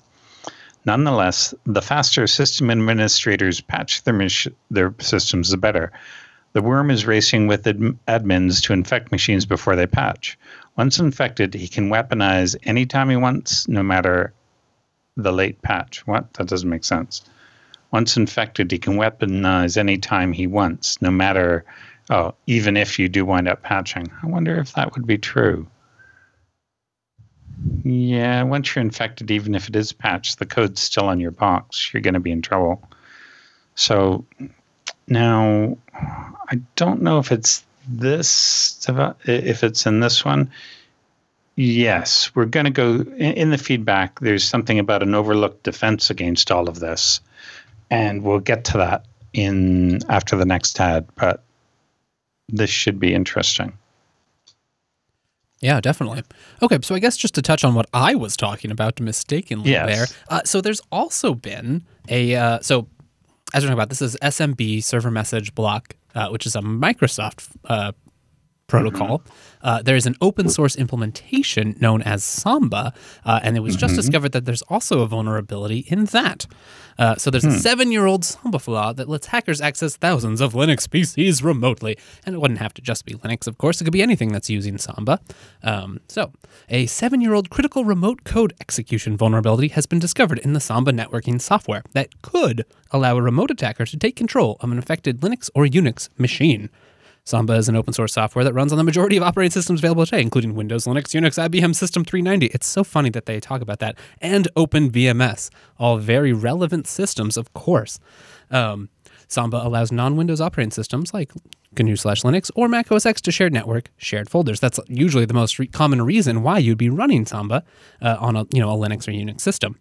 Nonetheless, the faster system administrators patch their systems, the better. The worm is racing with admins to infect machines before they patch. Once infected, he can weaponize anytime he wants, no matter the late patch. What? That doesn't make sense. Once infected, he can weaponize anytime he wants, no matter, even if you do wind up patching. I wonder if that would be true. Yeah, once you're infected, even if it is patched, the code's still on your box. You're going to be in trouble. So now, I don't know if it's if it's in this one. Yes, we're going to go in the feedback. There's something about an overlooked defense against all of this, and we'll get to that after the next ad. But this should be interesting. Yeah, definitely. Okay, so I guess just to touch on what I was talking about mistakenly there. So there's also been so as we're talking about, this is SMB, server message block, which is a Microsoft protocol. There's an open source implementation known as Samba, and it was just discovered that there's also a vulnerability in that. So there's a 7-year-old Samba flaw that lets hackers access thousands of Linux PCs remotely. And it wouldn't have to just be Linux, of course. It could be anything that's using Samba. So a 7-year-old critical remote code execution vulnerability has been discovered in the Samba networking software that could allow a remote attacker to take control of an affected Linux or Unix machine. Samba is an open source software that runs on the majority of operating systems available today, including Windows, Linux, Unix, IBM System 390. It's so funny that they talk about that. And OpenVMS, all very relevant systems, of course. Samba allows non-Windows operating systems like GNU/Linux or Mac OS X to share network, shared folders. That's usually the most common reason why you'd be running Samba on a Linux or Unix system.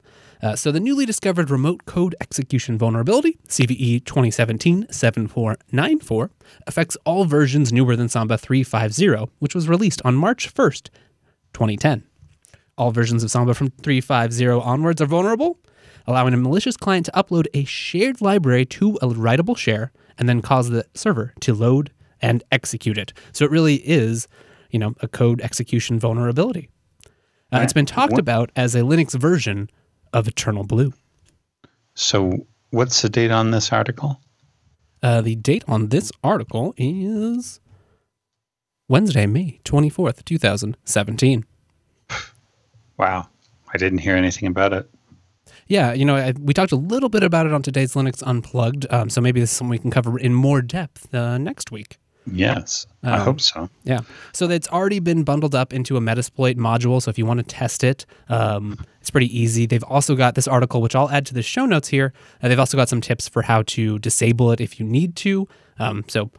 So the newly discovered remote code execution vulnerability, CVE 2017-7494, affects all versions newer than Samba 3.5.0, which was released on March 1st, 2010. All versions of Samba from 3.5.0 onwards are vulnerable, allowing a malicious client to upload a shared library to a writable share and then cause the server to load and execute it. So it really is, a code execution vulnerability. It's been talked about as a Linux version of Eternal Blue. So what's the date on this article? The date on this article is Wednesday, May 24th, 2017. Wow. I didn't hear anything about it. Yeah, we talked a little bit about it on today's Linux Unplugged, so maybe this is something we can cover in more depth next week. Yes, I hope so. Yeah. So it's already been bundled up into a Metasploit module. So if you want to test it, it's pretty easy. They've also got this article, which I'll add to the show notes here. They've also got some tips for how to disable it if you need to. So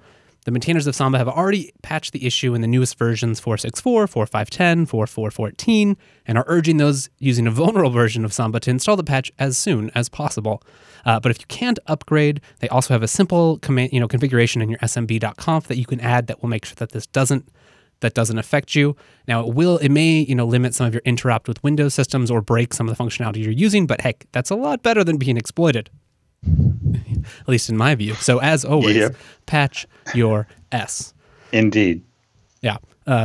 the maintainers of Samba have already patched the issue in the newest versions 4.6.4, 4.5.10, 4.4.14, and are urging those using a vulnerable version of Samba to install the patch as soon as possible. But if you can't upgrade, they also have a simple command, configuration in your smb.conf that you can add that will make sure that this doesn't affect you. Now it may limit some of your interrupt with Windows systems or break some of the functionality you're using, but heck, that's a lot better than being exploited. At least in my view. So as always, patch your S. Indeed. Yeah.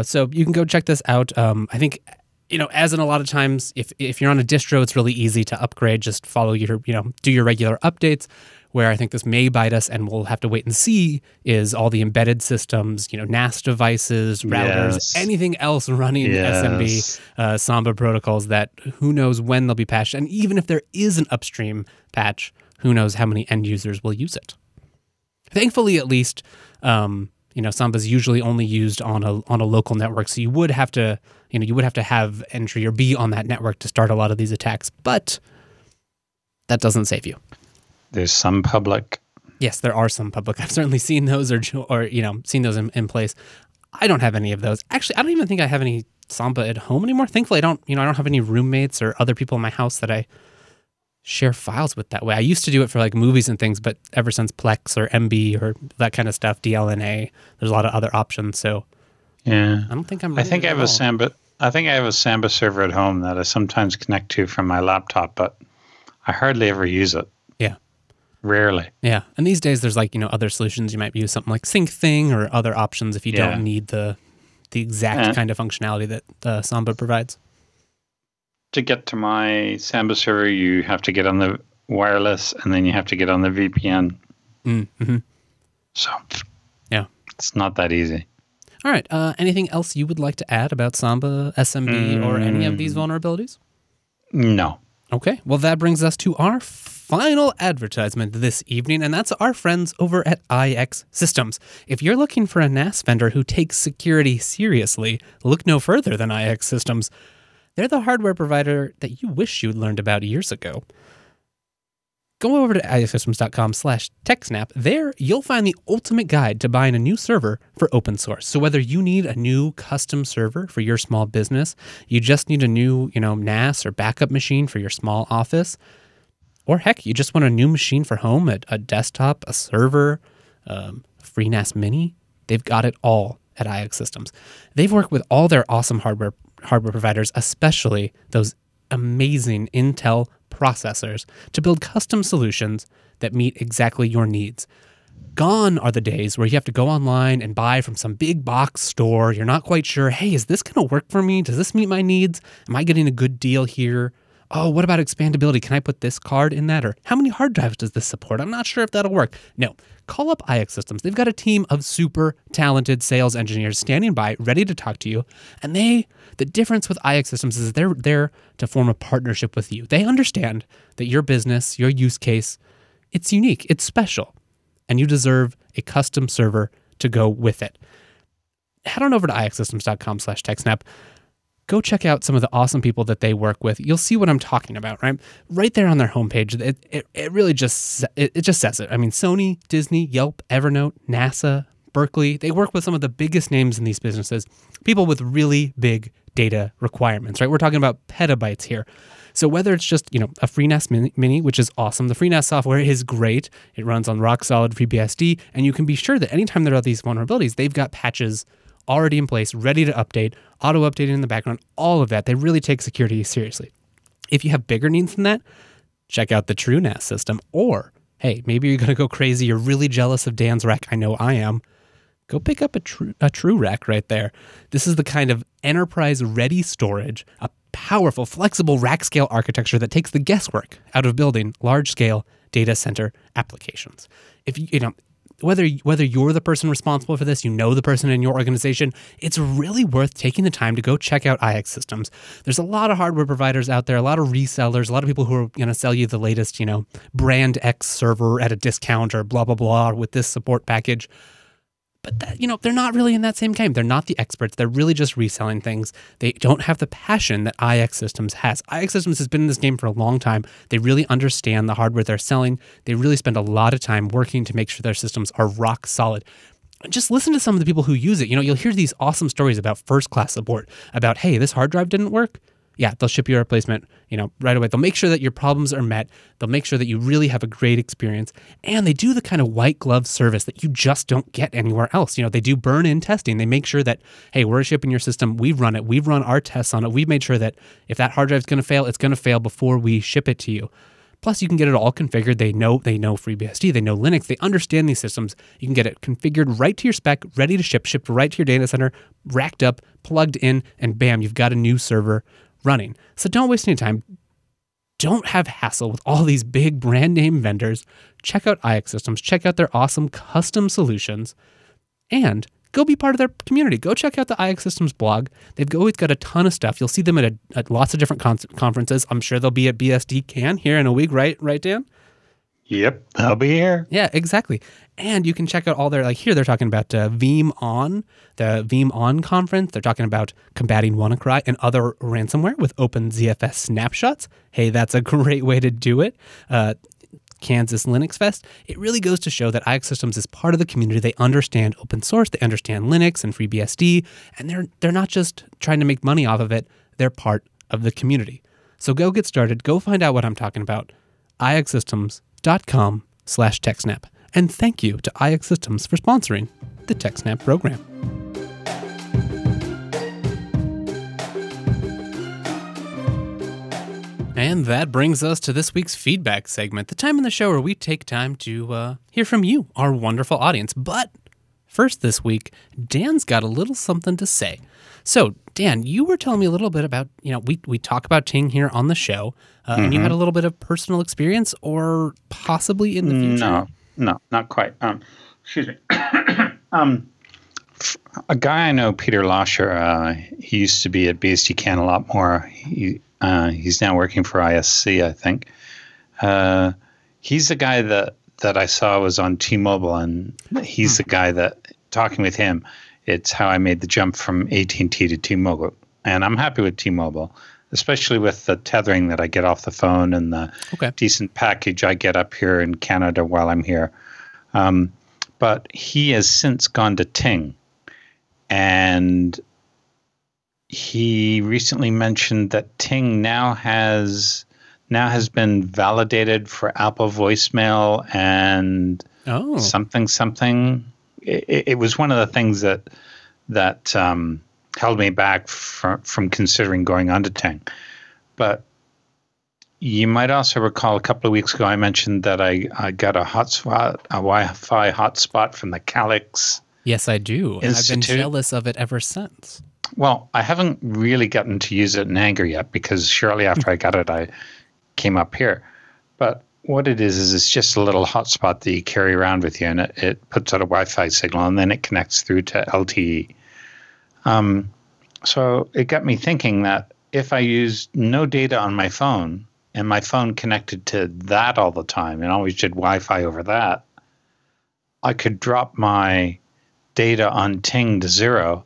So you can go check this out. I think, as in a lot of times, if you're on a distro, it's really easy to upgrade. Just follow your, do your regular updates. Where I think this may bite us and we'll have to wait and see is all the embedded systems, NAS devices, routers, anything else running SMB, Samba protocols that who knows when they'll be patched. And even if there is an upstream patch, who knows how many end users will use it. Thankfully, at least, Samba is usually only used on a local network. So you would have to, have entry or be on that network to start a lot of these attacks. But that doesn't save you. There's some public. Yes, there are some public. I've certainly seen those or seen those in place. I don't have any of those. Actually, I don't even think I have any Samba at home anymore. Thankfully, I don't have any roommates or other people in my house that I share files with that way. I used to do it for like movies and things, but ever since Plex or MB or that kind of stuff, DLNA, there's a lot of other options. So yeah, I don't think I'm. I think I have a Samba. I think I have a Samba server at home that I sometimes connect to from my laptop, but I hardly ever use it. Yeah, rarely. Yeah, and these days there's like other solutions. You might use something like SyncThing or other options if you don't need the exact kind of functionality that the Samba provides. To get to my Samba server, you have to get on the wireless, and then you have to get on the VPN. Mm-hmm. So, yeah, it's not that easy. All right. Anything else you would like to add about Samba, SMB, or any of these vulnerabilities? No. Okay. Well, that brings us to our final advertisement this evening, and that's our friends over at IX Systems. If you're looking for a NAS vendor who takes security seriously, look no further than IX Systems. They're the hardware provider that you wish you'd learned about years ago. Go over to ixsystems.com/TechSNAP. There, you'll find the ultimate guide to buying a new server for open source. So whether you need a new custom server for your small business, you just need a new, NAS or backup machine for your small office, or heck, you just want a new machine for home, a desktop, a server, free NAS Mini, they've got it all at IX Systems. They've worked with all their awesome hardware providers, especially those amazing Intel processors, to build custom solutions that meet exactly your needs. Gone are the days where you have to go online and buy from some big box store. You're not quite sure, hey, is this going to work for me? Does this meet my needs? Am I getting a good deal here? Oh, what about expandability? Can I put this card in that? Or how many hard drives does this support? I'm not sure if that'll work. No, call up IX Systems. They've got a team of super talented sales engineers standing by, ready to talk to you. And the difference with IX Systems is they're there to form a partnership with you. They understand that your business, your use case, it's unique, it's special, and you deserve a custom server to go with it. Head on over to ixsystems.com/TechSNAP. Go check out some of the awesome people that they work with. You'll see what I'm talking about, right? Right there on their homepage. It really just says it. I mean, Sony, Disney, Yelp, Evernote, NASA, Berkeley, they work with some of the biggest names in these businesses, people with really big data requirements, right? We're talking about petabytes here. So whether it's just, a free NAS Mini, which is awesome, the free NAS software is great. It runs on rock solid FreeBSD, and you can be sure that anytime there are these vulnerabilities, they've got patches already in place, ready to update, auto-updating in the background, all of that. They really take security seriously. If you have bigger needs than that, check out the True NAS system. Or, hey, maybe you're going to go crazy. You're really jealous of Dan's rack. I know I am. Go pick up a True rack right there. This is the kind of enterprise-ready storage, a powerful, flexible rack scale architecture that takes the guesswork out of building large-scale data center applications. If whether you're the person responsible for this, the person in your organization, it's really worth taking the time to go check out IX Systems. There's a lot of hardware providers out there, a lot of resellers, a lot of people who are going to sell you the latest, brand X server at a discount or blah, blah, blah with this support package. But they're not really in that same game. They're not the experts. They're really just reselling things. They don't have the passion that IX Systems has. IX Systems has been in this game for a long time. They really understand the hardware they're selling. They really spend a lot of time working to make sure their systems are rock solid. Just listen to some of the people who use it. You'll hear these awesome stories about first-class support, about, hey, this hard drive didn't work. Yeah, they'll ship you a replacement, right away. They'll make sure that your problems are met. They'll make sure that you really have a great experience. And they do the kind of white glove service that you just don't get anywhere else. They do burn-in testing. They make sure that, hey, we're shipping your system. We've run it. We've run our tests on it. We've made sure that if that hard drive is going to fail, it's going to fail before we ship it to you. Plus, you can get it all configured. They know FreeBSD. They know Linux. They understand these systems. You can get it configured right to your spec, ready to shipped right to your data center, racked up, plugged in, and bam, you've got a new server running. So don't waste any time. Don't have hassle with all these big brand name vendors. Check out IX Systems. Check out their awesome custom solutions and go be part of their community. Go check out the IX Systems blog. They've always got a ton of stuff. You'll see them at lots of different conferences. I'm sure they'll be at BSD-CAN here in a week, right, Dan? Yep, I'll be here. Yeah, exactly. And you can check out all their, here they're talking about Veeam On, the Veeam On conference. They're talking about combating WannaCry and other ransomware with OpenZFS snapshots. Hey, that's a great way to do it. Kansas Linux Fest. It really goes to show that IX Systems is part of the community. They understand open source, they understand Linux and FreeBSD, and they're not just trying to make money off of it. They're part of the community. So go get started. Go find out what I'm talking about. ixsystems.com/TechSNAP. And thank you to iX Systems for sponsoring the TechSNAP program. And that brings us to this week's feedback segment, the time in the show where we take time to hear from you, our wonderful audience. But first this week, Dan's got a little something to say. So, Dan, you were telling me a little bit about, we talk about Ting here on the show, and you had a little bit of personal experience, or possibly in the future? No, not quite. Excuse me. A guy I know, Peter Losher, he used to be at BSDCan a lot more. He's now working for ISC, I think. He's the guy that I saw was on T-Mobile, and he's the guy that, talking with him, it's how I made the jump from AT&T to T-Mobile. And I'm happy with T-Mobile, especially with the tethering that I get off the phone and the decent package I get up here in Canada while I'm here. But he has since gone to Ting. And he recently mentioned that Ting now has been validated for Apple voicemail and something. It was one of the things that held me back from considering going on to Ting. But you might also recall a couple of weeks ago I mentioned that I got a Wi-Fi hotspot from the Calix. Yes, I do. And I've been jealous of it ever since. Well, I haven't really gotten to use it in anger yet because shortly after I got it, I came up here. But what it is it's just a little hotspot that you carry around with you, and it puts out a Wi-Fi signal, and then it connects through to LTE. So it got me thinking that if I used no data on my phone, and my phone connected to that all the time, and always did Wi-Fi over that, I could drop my data on Ting to 0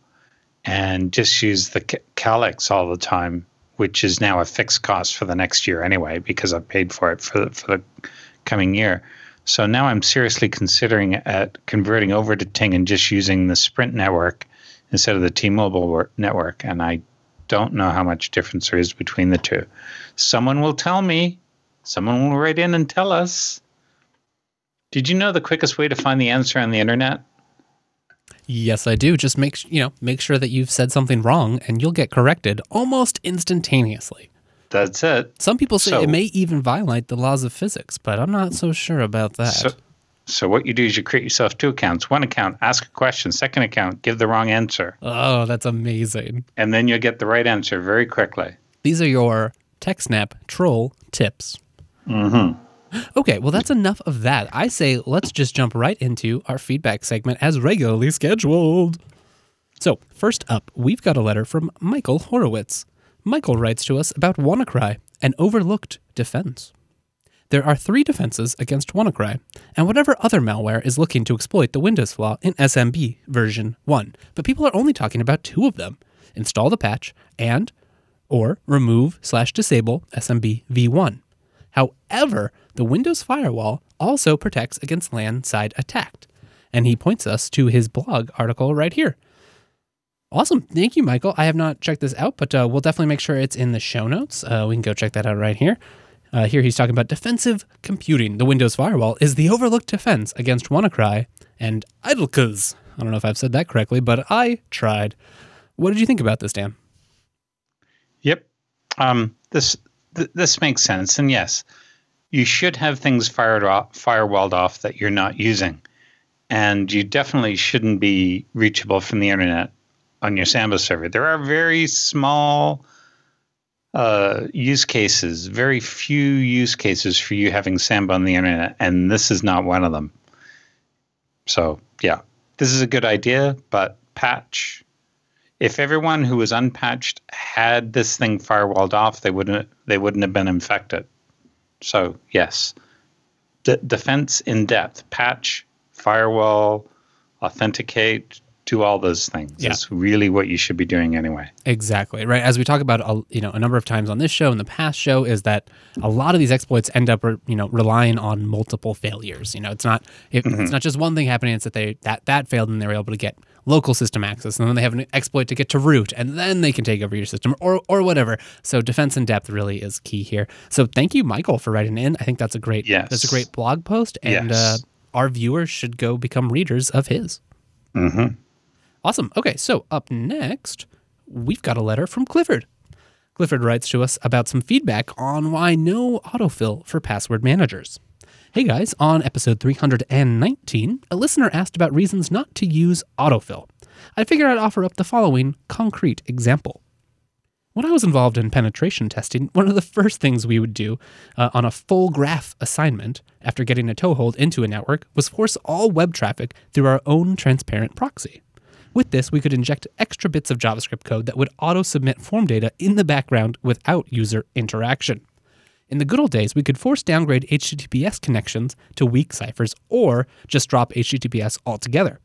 and just use the Calix all the time, which is now a fixed cost for the next year anyway, because I've paid for it for the coming year. So now I'm seriously considering at converting over to Ting and just using the Sprint network instead of the T-Mobile network. And I don't know how much difference there is between the two. Someone will tell me. Someone will write in and tell us. Did you know the quickest way to find the answer on the internet? Yes, I do. Just make sure that you've said something wrong, and you'll get corrected almost instantaneously. That's it. Some people say it may even violate the laws of physics, but I'm not so sure about that. So what you do is you create yourself 2 accounts. 1 account, ask a question. 2nd account, give the wrong answer. Oh, that's amazing. And then you'll get the right answer very quickly. These are your TechSNAP troll tips. Okay, well, that's enough of that. I say let's just jump right into our feedback segment as regularly scheduled. So, first up, we've got a letter from Michael Horowitz. Michael writes to us about WannaCry, an overlooked defense. There are 3 defenses against WannaCry, and whatever other malware is looking to exploit the Windows flaw in SMB version 1. But people are only talking about 2 of them. Install the patch or remove/disable SMB v1. However, the Windows firewall also protects against LAN-side attack. And he points us to his blog article right here. Awesome. Thank you, Michael. I have not checked this out, but we'll definitely make sure it's in the show notes. We can go check that out right here. Here he's talking about defensive computing. The Windows firewall is the overlooked defense against WannaCry and idlecuz. I don't know if I've said that correctly, but I tried. What did you think about this, Dan? Yep. This makes sense. And yes, you should have things firewalled off that you're not using. And you definitely shouldn't be reachable from the internet on your Samba server. There are very small use cases, very few use cases for you having Samba on the internet, and this is not one of them. So, yeah, this is a good idea, but patch. If everyone who was unpatched had this thing firewalled off, they wouldn't have been infected. So, yes, defense in depth, patch, firewall, authenticate, do all those things. Yeah. It's really what you should be doing anyway. Exactly, right? As we talk about a number of times on this show and the past show, is that a lot of these exploits end up relying on multiple failures. It's not it's not just one thing happening. It's that that failed and they were able to get local system access, and then they have an exploit to get to root, and then they can take over your system or whatever. So defense in depth really is key here. So thank you, Michael, for writing in. I think that's a great blog post, and our viewers should go become readers of his. Mm-hmm. Awesome. Okay, so up next, we've got a letter from Clifford. Clifford writes to us about some feedback on why no autofill for password managers. Hey guys, on episode 319, a listener asked about reasons not to use autofill. I figured I'd offer up the following concrete example. When I was involved in penetration testing, one of the first things we would do on a full graph assignment after getting a toehold into a network was force all web traffic through our own transparent proxy. With this, we could inject extra bits of JavaScript code that would auto-submit form data in the background without user interaction. In the good old days, we could force downgrade HTTPS connections to weak ciphers or just drop HTTPS altogether.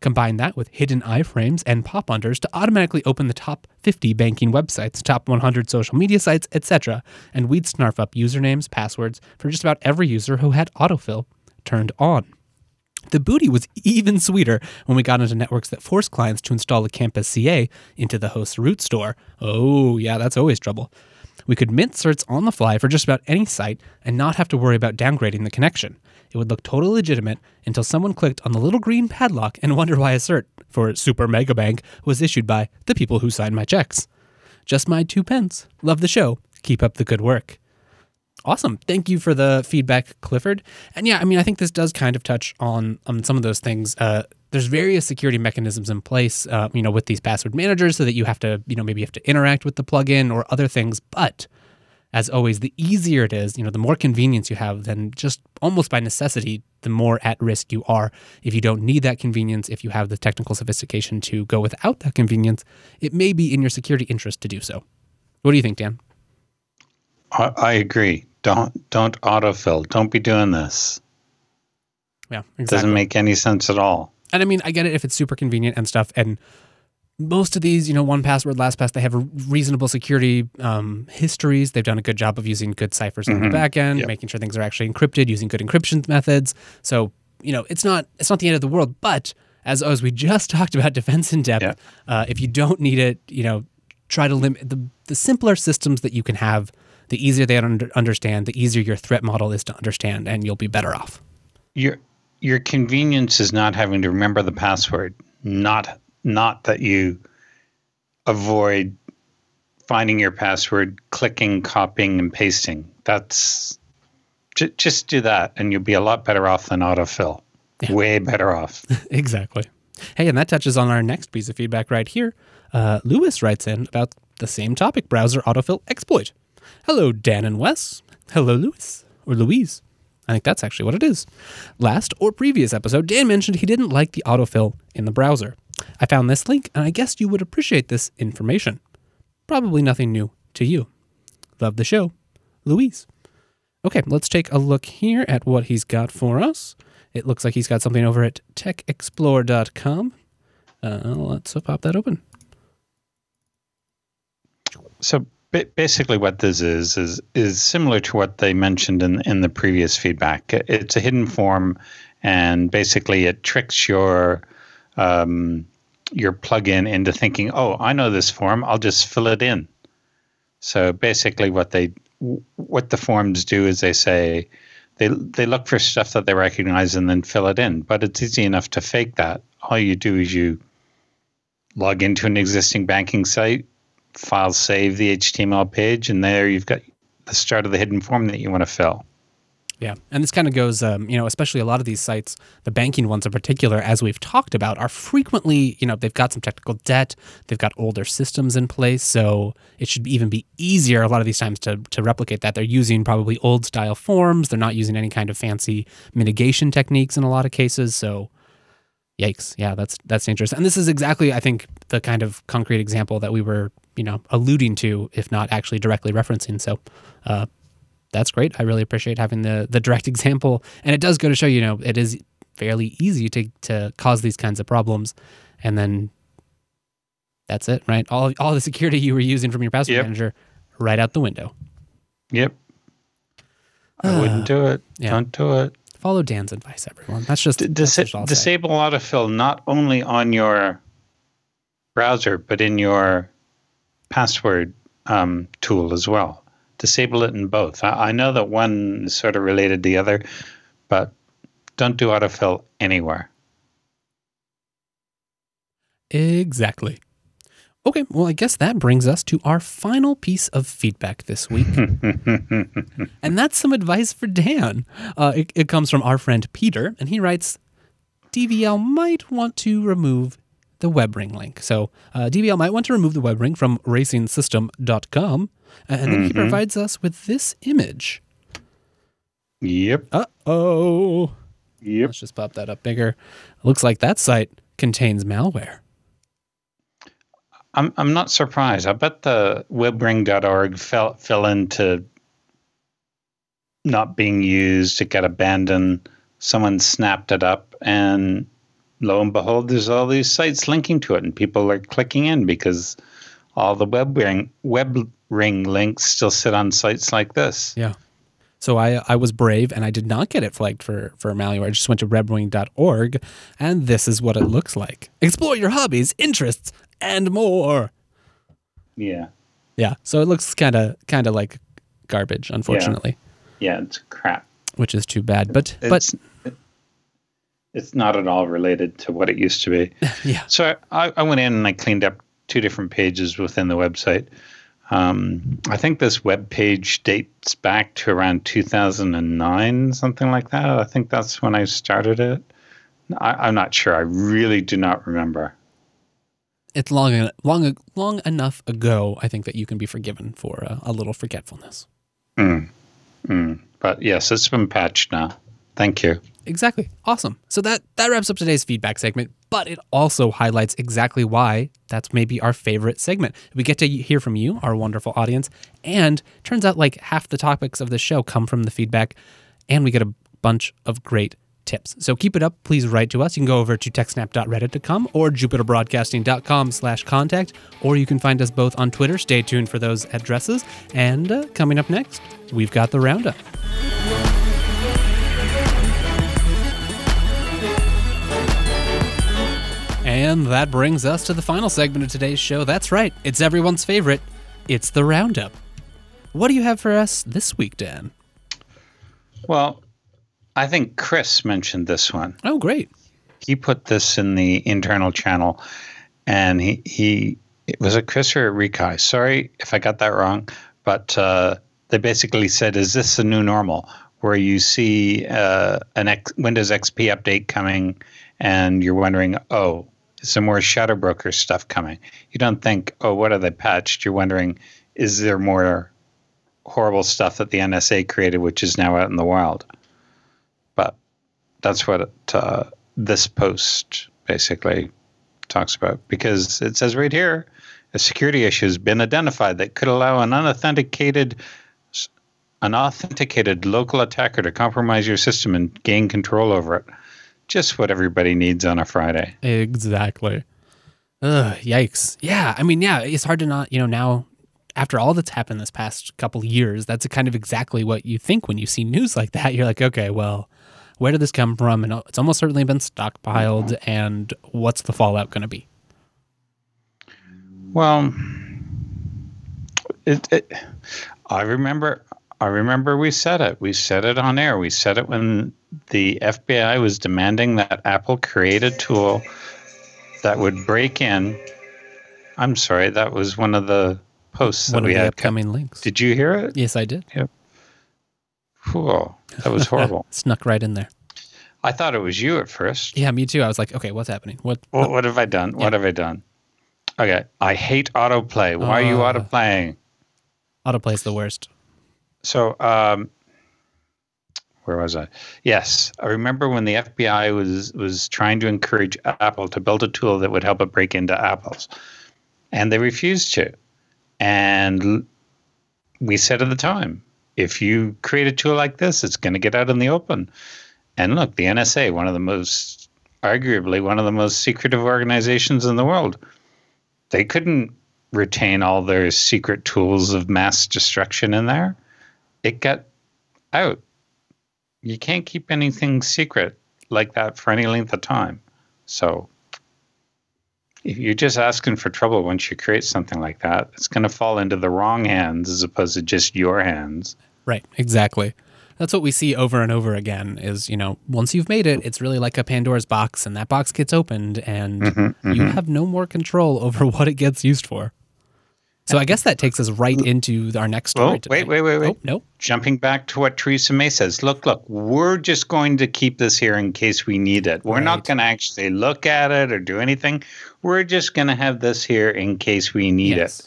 Combine that with hidden iframes and pop-unders to automatically open the top 50 banking websites, top 100 social media sites, etc., and we'd snarf up usernames, passwords for just about every user who had autofill turned on. The booty was even sweeter when we got into networks that forced clients to install a campus CA into the host's root store. Oh, yeah, that's always trouble. We could mint certs on the fly for just about any site and not have to worry about downgrading the connection. It would look totally legitimate until someone clicked on the little green padlock and wondered why a cert for Super Mega Bank was issued by the people who signed my checks. Just my 2 pence. Love the show. Keep up the good work. Awesome. Thank you for the feedback, Clifford. And yeah, I mean, I think this does kind of touch on some of those things. There's various security mechanisms in place, with these password managers so that you have to, maybe you have to interact with the plugin or other things. But as always, the easier it is, the more convenience you have, then just almost by necessity, the more at risk you are. If you don't need that convenience, if you have the technical sophistication to go without that convenience, it may be in your security interest to do so. What do you think, Dan? I agree. Don't autofill. Don't be doing this. Yeah, exactly. It doesn't make any sense at all. And I mean, I get it if it's super convenient and stuff. And most of these, 1Password, LastPass, they have reasonable security histories. They've done a good job of using good ciphers on the back end, making sure things are actually encrypted, using good encryption methods. So, it's not the end of the world. But as we just talked about defense in depth, if you don't need it, try to limit the simpler systems that you can have. The easier they understand, the easier your threat model is to understand, and you'll be better off. Your convenience is not having to remember the password, not that you avoid finding your password, clicking, copying, and pasting. That's just do that, and you'll be a lot better off than autofill. Yeah. Way better off. Exactly. Hey, and that touches on our next piece of feedback right here. Lewis writes in about the same topic, browser autofill exploit. Hello, Dan and Wes. Hello, Louis. Or Louise. I think that's actually what it is. Last or previous episode, Dan mentioned he didn't like the autofill in the browser. I found this link, and I guess you would appreciate this information. Probably nothing new to you. Love the show. Louise. Okay, let's take a look here at what he's got for us. It looks like he's got something over at techexplore.com. Let's pop that open. So basically what this is similar to what they mentioned in the previous feedback. It's a hidden form, and basically it tricks your plugin into thinking, oh, I know this form, I'll just fill it in. So basically what the forms do is they say they look for stuff that they recognize and then fill it in. But it's easy enough to fake that. All you do is you log into an existing banking site, file save the HTML page, and there you've got the start of the hidden form that you want to fill. Yeah, and this kind of goes, especially a lot of these sites, the banking ones in particular, as we've talked about, are frequently, they've got some technical debt, they've got older systems in place, so it should even be easier a lot of these times to replicate that. They're using probably old style forms, they're not using any kind of fancy mitigation techniques in a lot of cases, so yikes, yeah, that's dangerous. And this is exactly, I think, the kind of concrete example that we were, alluding to, if not actually directly referencing, so that's great. I really appreciate having the direct example. And it does go to show, it is fairly easy to cause these kinds of problems. And then that's it, right? All the security you were using from your password manager, right out the window. Yep. I wouldn't do it. Yeah. Don't do it. Follow Dan's advice, everyone. That's just disable autofill not only on your browser, but in your password tool as well. Disable it in both. I know that one is sort of related to the other, but don't do autofill anywhere. Exactly. Okay, well, I guess that brings us to our final piece of feedback this week. And that's some advice for Dan. It comes from our friend Peter, and he writes, DVL might want to remove the WebRing link. So DVL might want to remove the WebRing from racingsystem.com, and then he provides us with this image. Yep. Uh-oh. Yep. Let's just pop that up bigger. Looks like that site contains malware. I'm not surprised. I bet the webring.org fell into not being used. It got abandoned. Someone snapped it up, and lo and behold, there's all these sites linking to it, and people are clicking in because all the webring links still sit on sites like this. Yeah. So I was brave, and I did not get it flagged for malware. I just went to webring.org, and this is what it looks like. Explore your hobbies, interests, and more. Yeah. Yeah. So it looks kind of like garbage, unfortunately. Yeah, it's crap. Which is too bad. But it's not at all related to what it used to be. Yeah. So I went in and I cleaned up 2 different pages within the website. I think this web page dates back to around 2009, something like that. I think that's when I started it. I'm not sure. I really do not remember. It's long enough ago, I think, that you can be forgiven for a little forgetfulness. But yes, it's been patched now. Thank you. Exactly. Awesome. So that wraps up today's feedback segment, but it also highlights exactly why that's maybe our favorite segment. We get to hear from you, our wonderful audience, and turns out like half the topics of the show come from the feedback, and we get a bunch of great tips. So keep it up. Please write to us. You can go over to techsnap.reddit.com or jupiterbroadcasting.com/contact, or you can find us both on Twitter. Stay tuned for those addresses. And coming up next, we've got the roundup. And that brings us to the final segment of today's show. That's right. It's everyone's favorite. It's the roundup. What do you have for us this week, Dan? Well, I think Chris mentioned this one. Oh, great. He put this in the internal channel, and it was a Chris or a Rikai. Sorry if I got that wrong, but they basically said, is this the new normal, where you see Windows XP update coming, and you're wondering, oh, is there more Shadow Broker stuff coming? You don't think, oh, what are they patched? You're wondering, is there more horrible stuff that the NSA created, which is now out in the wild? But that's what this post basically talks about, because it says right here, a security issue has been identified that could allow an unauthenticated local attacker to compromise your system and gain control over it. Just what everybody needs on a Friday. Exactly. Yikes. Yeah. I mean, yeah, it's hard to not, now after all that's happened this past couple of years, that's kind of exactly what you think when you see news like that. You're like, okay, well, where did this come from? And it's almost certainly been stockpiled. And what's the fallout going to be? Well, I remember we said it. We said it on air. We said it when the FBI was demanding that Apple create a tool that would break in. I'm sorry, that was one of the posts that we had. Upcoming links. Did you hear it? Yes, I did. Yep. Whoa, that was horrible. Snuck right in there. I thought it was you at first. Yeah, me too. I was like, okay, what's happening? What have I done? Yeah. What have I done? Okay, I hate autoplay. Why are you autoplaying? Autoplay is the worst. So, where was I? Yes, I remember when the FBI was trying to encourage Apple to build a tool that would help it break into Apple's, and they refused to. And we said at the time, if you create a tool like this, it's going to get out in the open. And look, the NSA, arguably one of the most secretive organizations in the world, they couldn't retain all their secret tools of mass destruction in there. It got out. You can't keep anything secret like that for any length of time. So if you're just asking for trouble once you create something like that, it's going to fall into the wrong hands as opposed to just your hands. Right, exactly. That's what we see over and over again is, once you've made it, it's really like a Pandora's box, and that box gets opened, and you have no more control over what it gets used for. So I guess that takes us right into our next story today. Wait. Oh, no. Jumping back to what Theresa May says, look, we're just going to keep this here in case we need it. We're not going to actually look at it or do anything. We're just going to have this here in case we need it.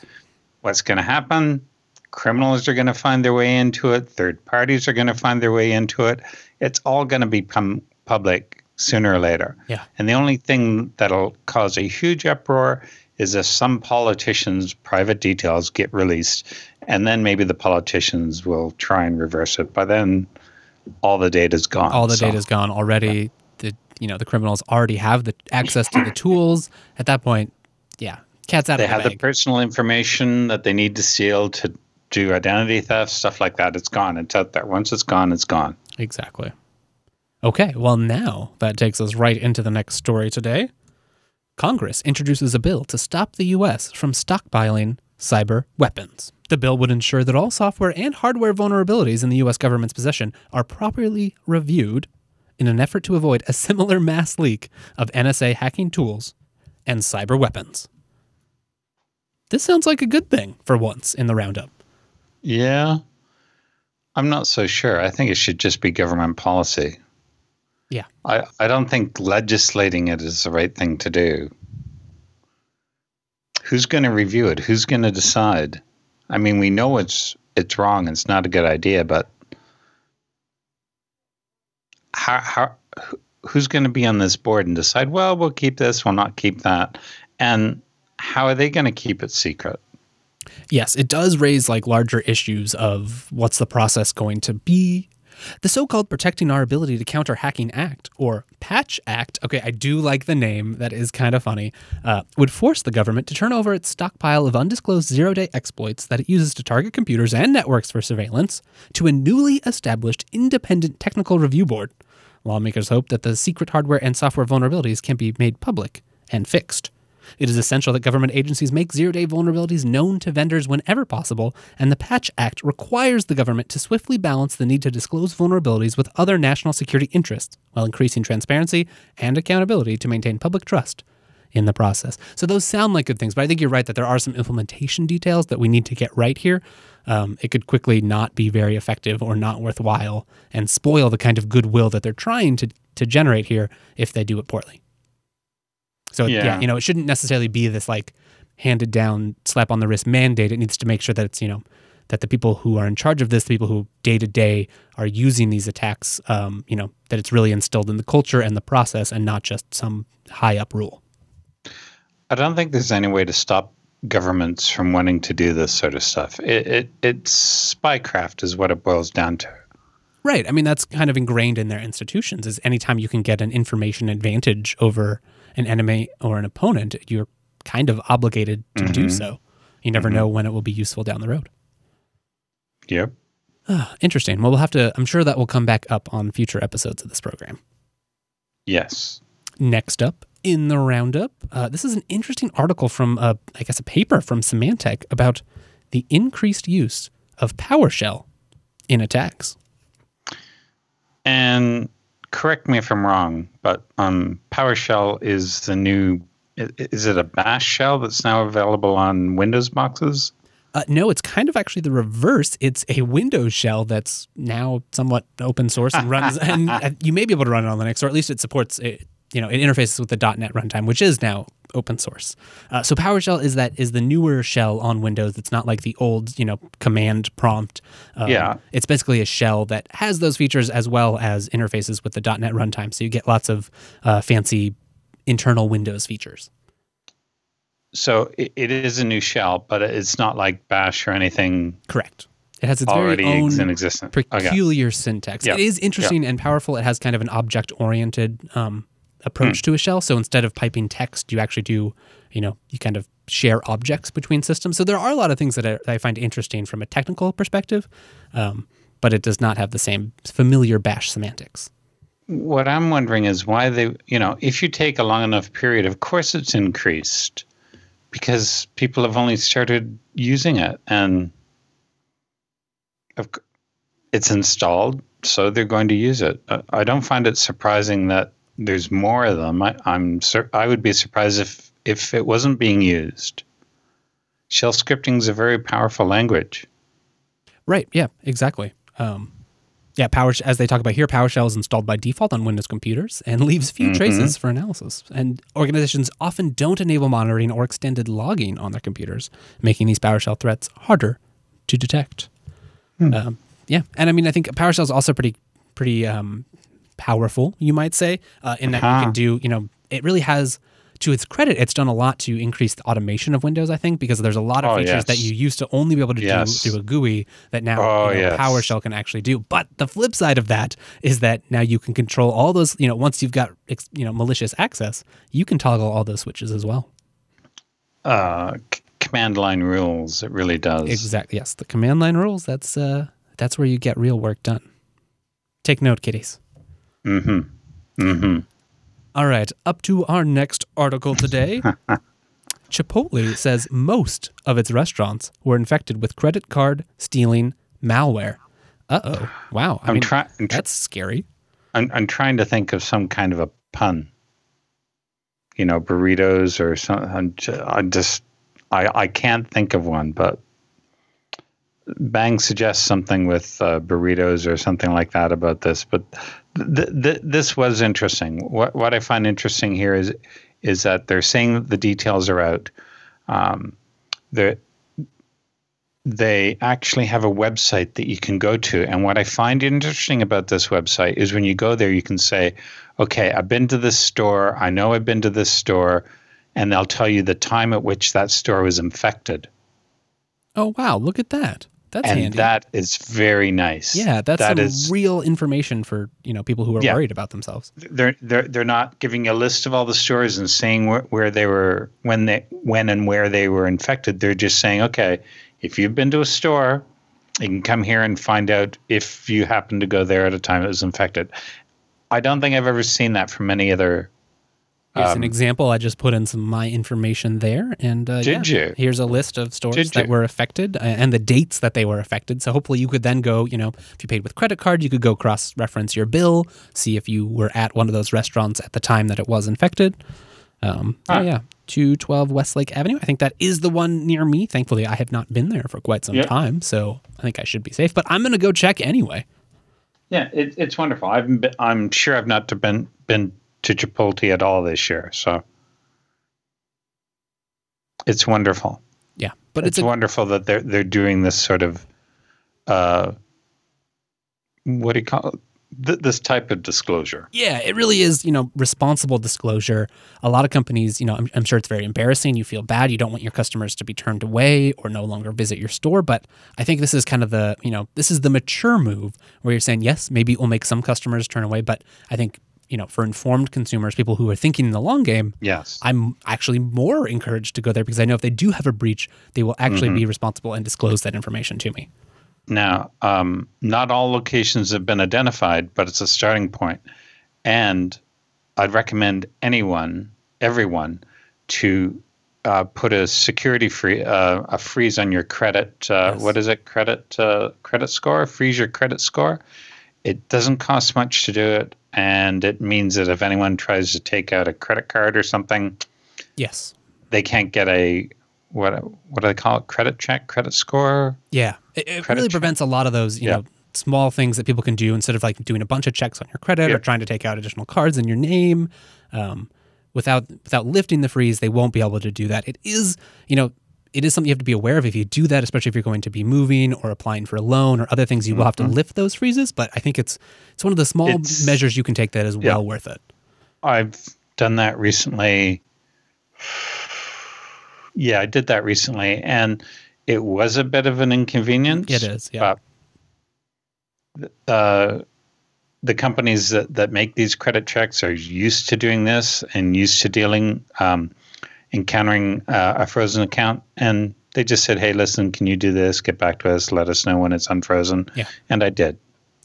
What's going to happen? Criminals are going to find their way into it. Third parties are going to find their way into it. It's all going to become public sooner or later. Yeah. And the only thing that'll cause a huge uproar is if some politicians' private details get released, and then maybe the politicians will try and reverse it. But then all the data's gone. All the data's gone already. The criminals already have the access to the tools. At that point, cat's out of the bag. They have the personal information that they need to steal to do identity theft, stuff like that. It's gone. It's out there. Once it's gone, it's gone. Exactly. Okay, well now that takes us right into the next story today. Congress introduces a bill to stop the U.S. from stockpiling cyber weapons. The bill would ensure that all software and hardware vulnerabilities in the U.S. government's possession are properly reviewed in an effort to avoid a similar mass leak of NSA hacking tools and cyber weapons. This sounds like a good thing for once in the roundup. Yeah, I'm not so sure. I think it should just be government policy. Yeah. I don't think legislating it is the right thing to do. Who's going to review it? Who's going to decide? I mean, we know it's wrong. It's not a good idea, but who's going to be on this board and decide, well, we'll keep this, we'll not keep that? And how are they going to keep it secret? Yes, it does raise larger issues of what's the process going to be. The so-called Protecting Our Ability to Counter Hacking Act, or Patch Act, okay, I do like the name, that is kind of funny, would force the government to turn over its stockpile of undisclosed zero-day exploits that it uses to target computers and networks for surveillance to a newly established independent technical review board. Lawmakers hope that the secret hardware and software vulnerabilities can be made public and fixed. It is essential that government agencies make zero-day vulnerabilities known to vendors whenever possible, and the Patch Act requires the government to swiftly balance the need to disclose vulnerabilities with other national security interests, while increasing transparency and accountability to maintain public trust in the process. So those sound like good things, but I think you're right that there are some implementation details that we need to get right here. It could quickly not be very effective or not worthwhile and spoil the kind of goodwill that they're trying to generate here if they do it poorly. So, it shouldn't necessarily be this handed down slap on the wrist mandate. It needs to make sure that it's, that the people who are in charge of this, the people who day to day are using these attacks, that it's really instilled in the culture and the process and not just some high up rule. I don't think there's any way to stop governments from wanting to do this sort of stuff. It's spycraft is what it boils down to. Right. I mean, that's kind of ingrained in their institutions is anytime you can get an information advantage over an enemy or an opponent, you're kind of obligated to do so. You never know when it will be useful down the road. Yep. Interesting. Well, I'm sure that will come back up on future episodes of this program. Yes. Next up in the roundup, this is an interesting article from, a paper from Symantec about the increased use of PowerShell in attacks. And correct me if I'm wrong, but PowerShell is the new, is it a bash shell that's now available on Windows boxes? No, it's kind of actually the reverse. It's a Windows shell that's now somewhat open source and runs, and you may be able to run it on Linux, or at least it supports it. It interfaces with the .NET runtime, which is now open source. So PowerShell is the newer shell on Windows. It's not like the old, command prompt. It's basically a shell that has those features as well as interfaces with the .NET runtime. So you get lots of fancy internal Windows features. So it is a new shell, but it's not like Bash or anything. Correct. It has its already very own in existence. peculiar syntax. Yep. It is interesting and powerful. It has kind of an object-oriented approach to a shell. So instead of piping text, you actually do, you kind of share objects between systems. So there are a lot of things that I find interesting from a technical perspective, but it does not have the same familiar bash semantics. What I'm wondering is why they, if you take a long enough period, of course it's increased because people have only started using it and it's installed, so they're going to use it. I don't find it surprising that there's more of them. I would be surprised if it wasn't being used. Shell scripting is a very powerful language. Right. Yeah, exactly. As they talk about here, PowerShell is installed by default on Windows computers and leaves few traces for analysis. And organizations often don't enable monitoring or extended logging on their computers, making these PowerShell threats harder to detect. And I mean, I think PowerShell is also pretty powerful, you might say, in that you can do, it really has, to its credit, it's done a lot to increase the automation of Windows, I think, because there's a lot of features that you used to only be able to do through a GUI that now PowerShell can actually do. But the flip side of that is that now you can control all those, once you've got, malicious access, you can toggle all those switches as well. Command line rules, it really does. Exactly, yes. The command line rules, that's where you get real work done. Take note, kiddies. All right, up to our next article today. Chipotle says most of its restaurants were infected with credit card stealing malware. Uh-oh. Wow. I mean, that's scary. I'm trying to think of some kind of a pun. Burritos or something. I can't think of one, but Bang suggests something with burritos or something like that about this. But this was interesting. What I find interesting here is that they're saying that the details are out. They actually have a website that you can go to. And what I find interesting about this website is when you go there, you can say, okay, I've been to this store. I know I've been to this store. And they'll tell you the time at which that store was infected. Oh, wow. Look at that. That's handy. And that is very nice. Yeah, that's real information for people who are worried about themselves. They're not giving you a list of all the stores and saying where they were, when and where they were infected. They're just saying, okay, if you've been to a store, you can come here and find out if you happen to go there at a time it was infected. I don't think I've ever seen that from any other. Here's an example. I just put in some my information there, and you? Here's a list of stores that were affected and the dates that they were affected. So hopefully you could then go, if you paid with credit card, you could go cross-reference your bill, see if you were at one of those restaurants at the time that it was infected. 212 Westlake Avenue. I think that is the one near me. Thankfully, I have not been there for quite some time, so I think I should be safe. But I'm going to go check anyway. Yeah, it's wonderful. I'm sure I've not been to Chipotle at all this year, so it's wonderful. Yeah, but it's wonderful that they're doing this sort of what do you call it? This type of disclosure. Yeah, it really is, responsible disclosure. A lot of companies, I'm sure it's very embarrassing. You feel bad. You don't want your customers to be turned away or no longer visit your store. But I think this is kind of this is the mature move where you're saying, yes, maybe it will make some customers turn away. But I think, for informed consumers, people who are thinking in the long game, yes, I'm actually more encouraged to go there because I know if they do have a breach, they will actually be responsible and disclose that information to me. Now, not all locations have been identified, but it's a starting point. And I'd recommend everyone to put a security a freeze on your credit. Yes. What is it? Credit score? Freeze your credit score. It doesn't cost much to do it. And it means that if anyone tries to take out a credit card or something, yes, they can't get what do they call it? Credit check, credit score? Yeah. It really prevents a lot of those, small things that people can do instead of like doing a bunch of checks on your credit or trying to take out additional cards in your name. Without lifting the freeze, they won't be able to do that. It is, it is something you have to be aware of. If you do that, especially if you're going to be moving or applying for a loan or other things, you will have to lift those freezes. But I think it's one of the small measures you can take that is well worth it. I've done that recently. Yeah, I did that recently, and it was a bit of an inconvenience. It is, yeah. But the companies that make these credit checks are used to doing this and used to encountering a frozen account. And they just said, hey, listen, can you do this? Get back to us. Let us know when it's unfrozen. Yeah. And I did.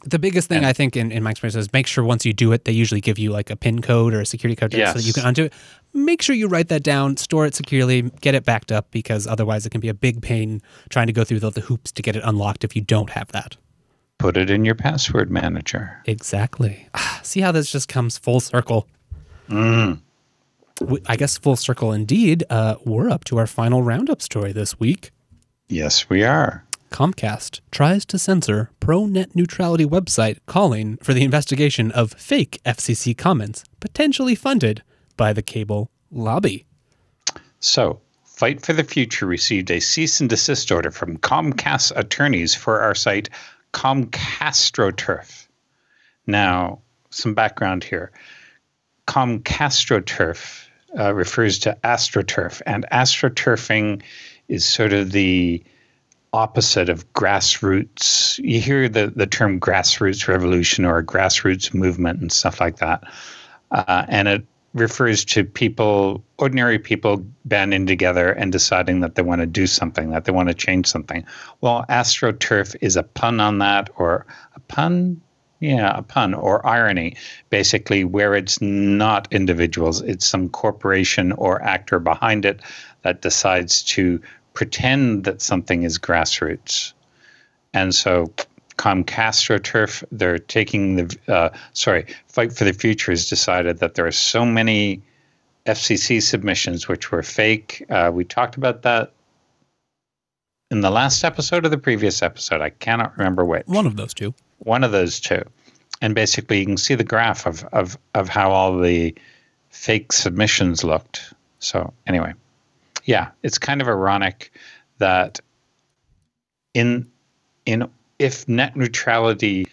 The biggest thing I think in my experience is make sure once you do it, they usually give you like a PIN code or a security code so that you can undo it. Make sure you write that down, store it securely, get it backed up, because otherwise it can be a big pain trying to go through the hoops to get it unlocked if you don't have that. Put it in your password manager. Exactly. See how this just comes full circle? I guess full circle indeed. We're up to our final roundup story this week. Yes, we are. Comcast tries to censor pro-net neutrality website calling for the investigation of fake FCC comments potentially funded by the cable lobby. So, Fight for the Future received a cease and desist order from Comcast attorneys for our site ComCastroTurf. Now, some background here. ComCastroTurf refers to AstroTurf, and astroturfing is sort of the opposite of grassroots. You hear the term grassroots revolution or a grassroots movement and stuff like that. And it refers to people, ordinary people banding together and deciding that they want to do something, that they want to change something. Well, AstroTurf is a pun on that, or a pun? Yeah, a pun or irony, basically, where it's not individuals. It's some corporation or actor behind it that decides to pretend that something is grassroots. And so ComCastroTurf, they're taking Fight for the Future has decided that there are so many FCC submissions which were fake. We talked about that in the last episode or the previous episode. I cannot remember which. One of those two. One of those two. And basically you can see the graph of how all the fake submissions looked. So anyway. Yeah, it's kind of ironic that if net neutrality,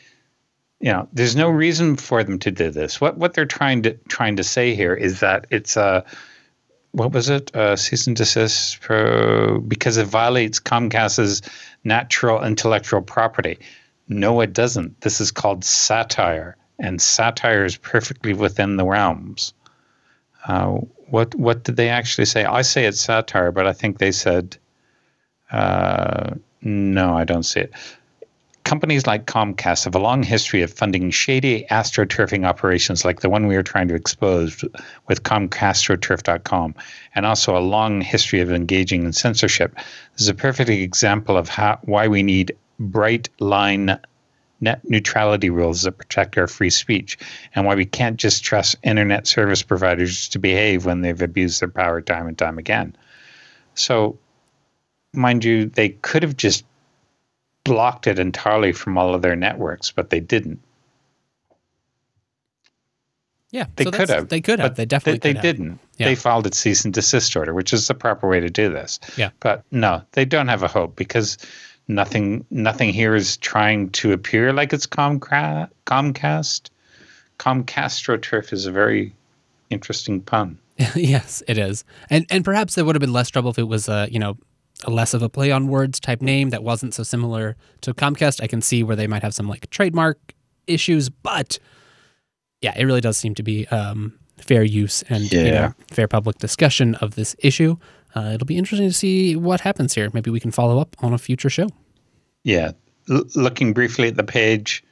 there's no reason for them to do this. What they're trying to say here is that it's cease and desist because it violates Comcast's natural intellectual property. No, it doesn't. This is called satire, and satire is perfectly within the realms. What did they actually say? I say it's satire, but I think they said, no, I don't see it. Companies like Comcast have a long history of funding shady astroturfing operations like the one we are trying to expose with ComCastroTurf.com, and also a long history of engaging in censorship. This is a perfect example of why we need bright line net neutrality rules that protect our free speech, and why we can't just trust internet service providers to behave when they've abused their power time and time again. So, mind you, they could have just blocked it entirely from all of their networks, but they didn't. Yeah, they could have. They could have. They definitely could have. They didn't. Yeah. They filed a cease and desist order, which is the proper way to do this. Yeah. But no, they don't have a hope because nothing here is trying to appear like it's Comcast. ComCastroTurf is a very interesting pun. Yes, it is. And perhaps there would have been less trouble if it was a less of a play on words type name that wasn't so similar to Comcast. I can see where they might have some like trademark issues, but yeah, it really does seem to be fair use and fair public discussion of this issue. It'll be interesting to see what happens here. Maybe we can follow up on a future show. Yeah. Looking briefly at the page,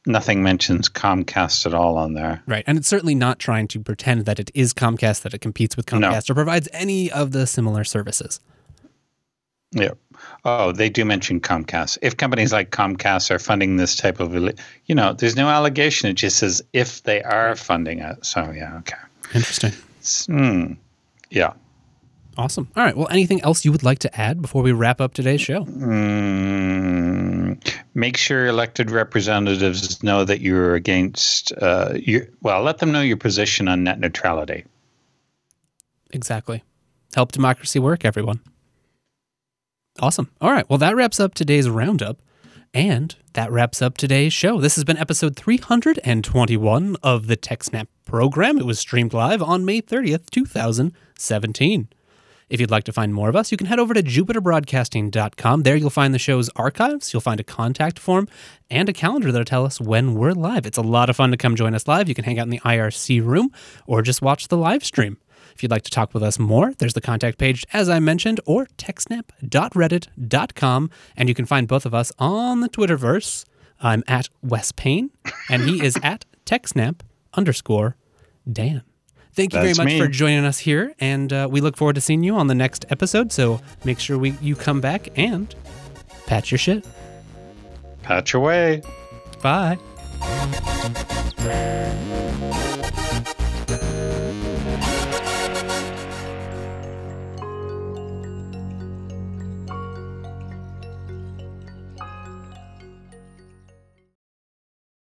nothing mentions Comcast at all on there. Right. And it's certainly not trying to pretend that it is Comcast, that it competes with Comcast or provides any of the similar services. Yeah. Oh, they do mention Comcast. If companies like Comcast are funding this type of, there's no allegation. It just says if they are funding it. So, yeah, okay. Interesting. Yeah. Awesome. All right. Well, anything else you would like to add before we wrap up today's show? Make sure elected representatives know that you're against, let them know your position on net neutrality. Exactly. Help democracy work, everyone. Awesome. All right. Well, that wraps up today's roundup, and that wraps up today's show. This has been episode 321 of the TechSNAP program. It was streamed live on May 30th, 2017. If you'd like to find more of us, you can head over to jupiterbroadcasting.com. There you'll find the show's archives, you'll find a contact form, and a calendar that'll tell us when we're live. It's a lot of fun to come join us live. You can hang out in the IRC room or just watch the live stream. If you'd like to talk with us more, there's the contact page, as I mentioned, or techsnap.reddit.com, and you can find both of us on the Twitterverse. I'm at Wes Payne, and he is at TechSnap_Dan. Thank you very much for joining us here, and we look forward to seeing you on the next episode, so make sure you come back and patch your shit. Patch away. Bye.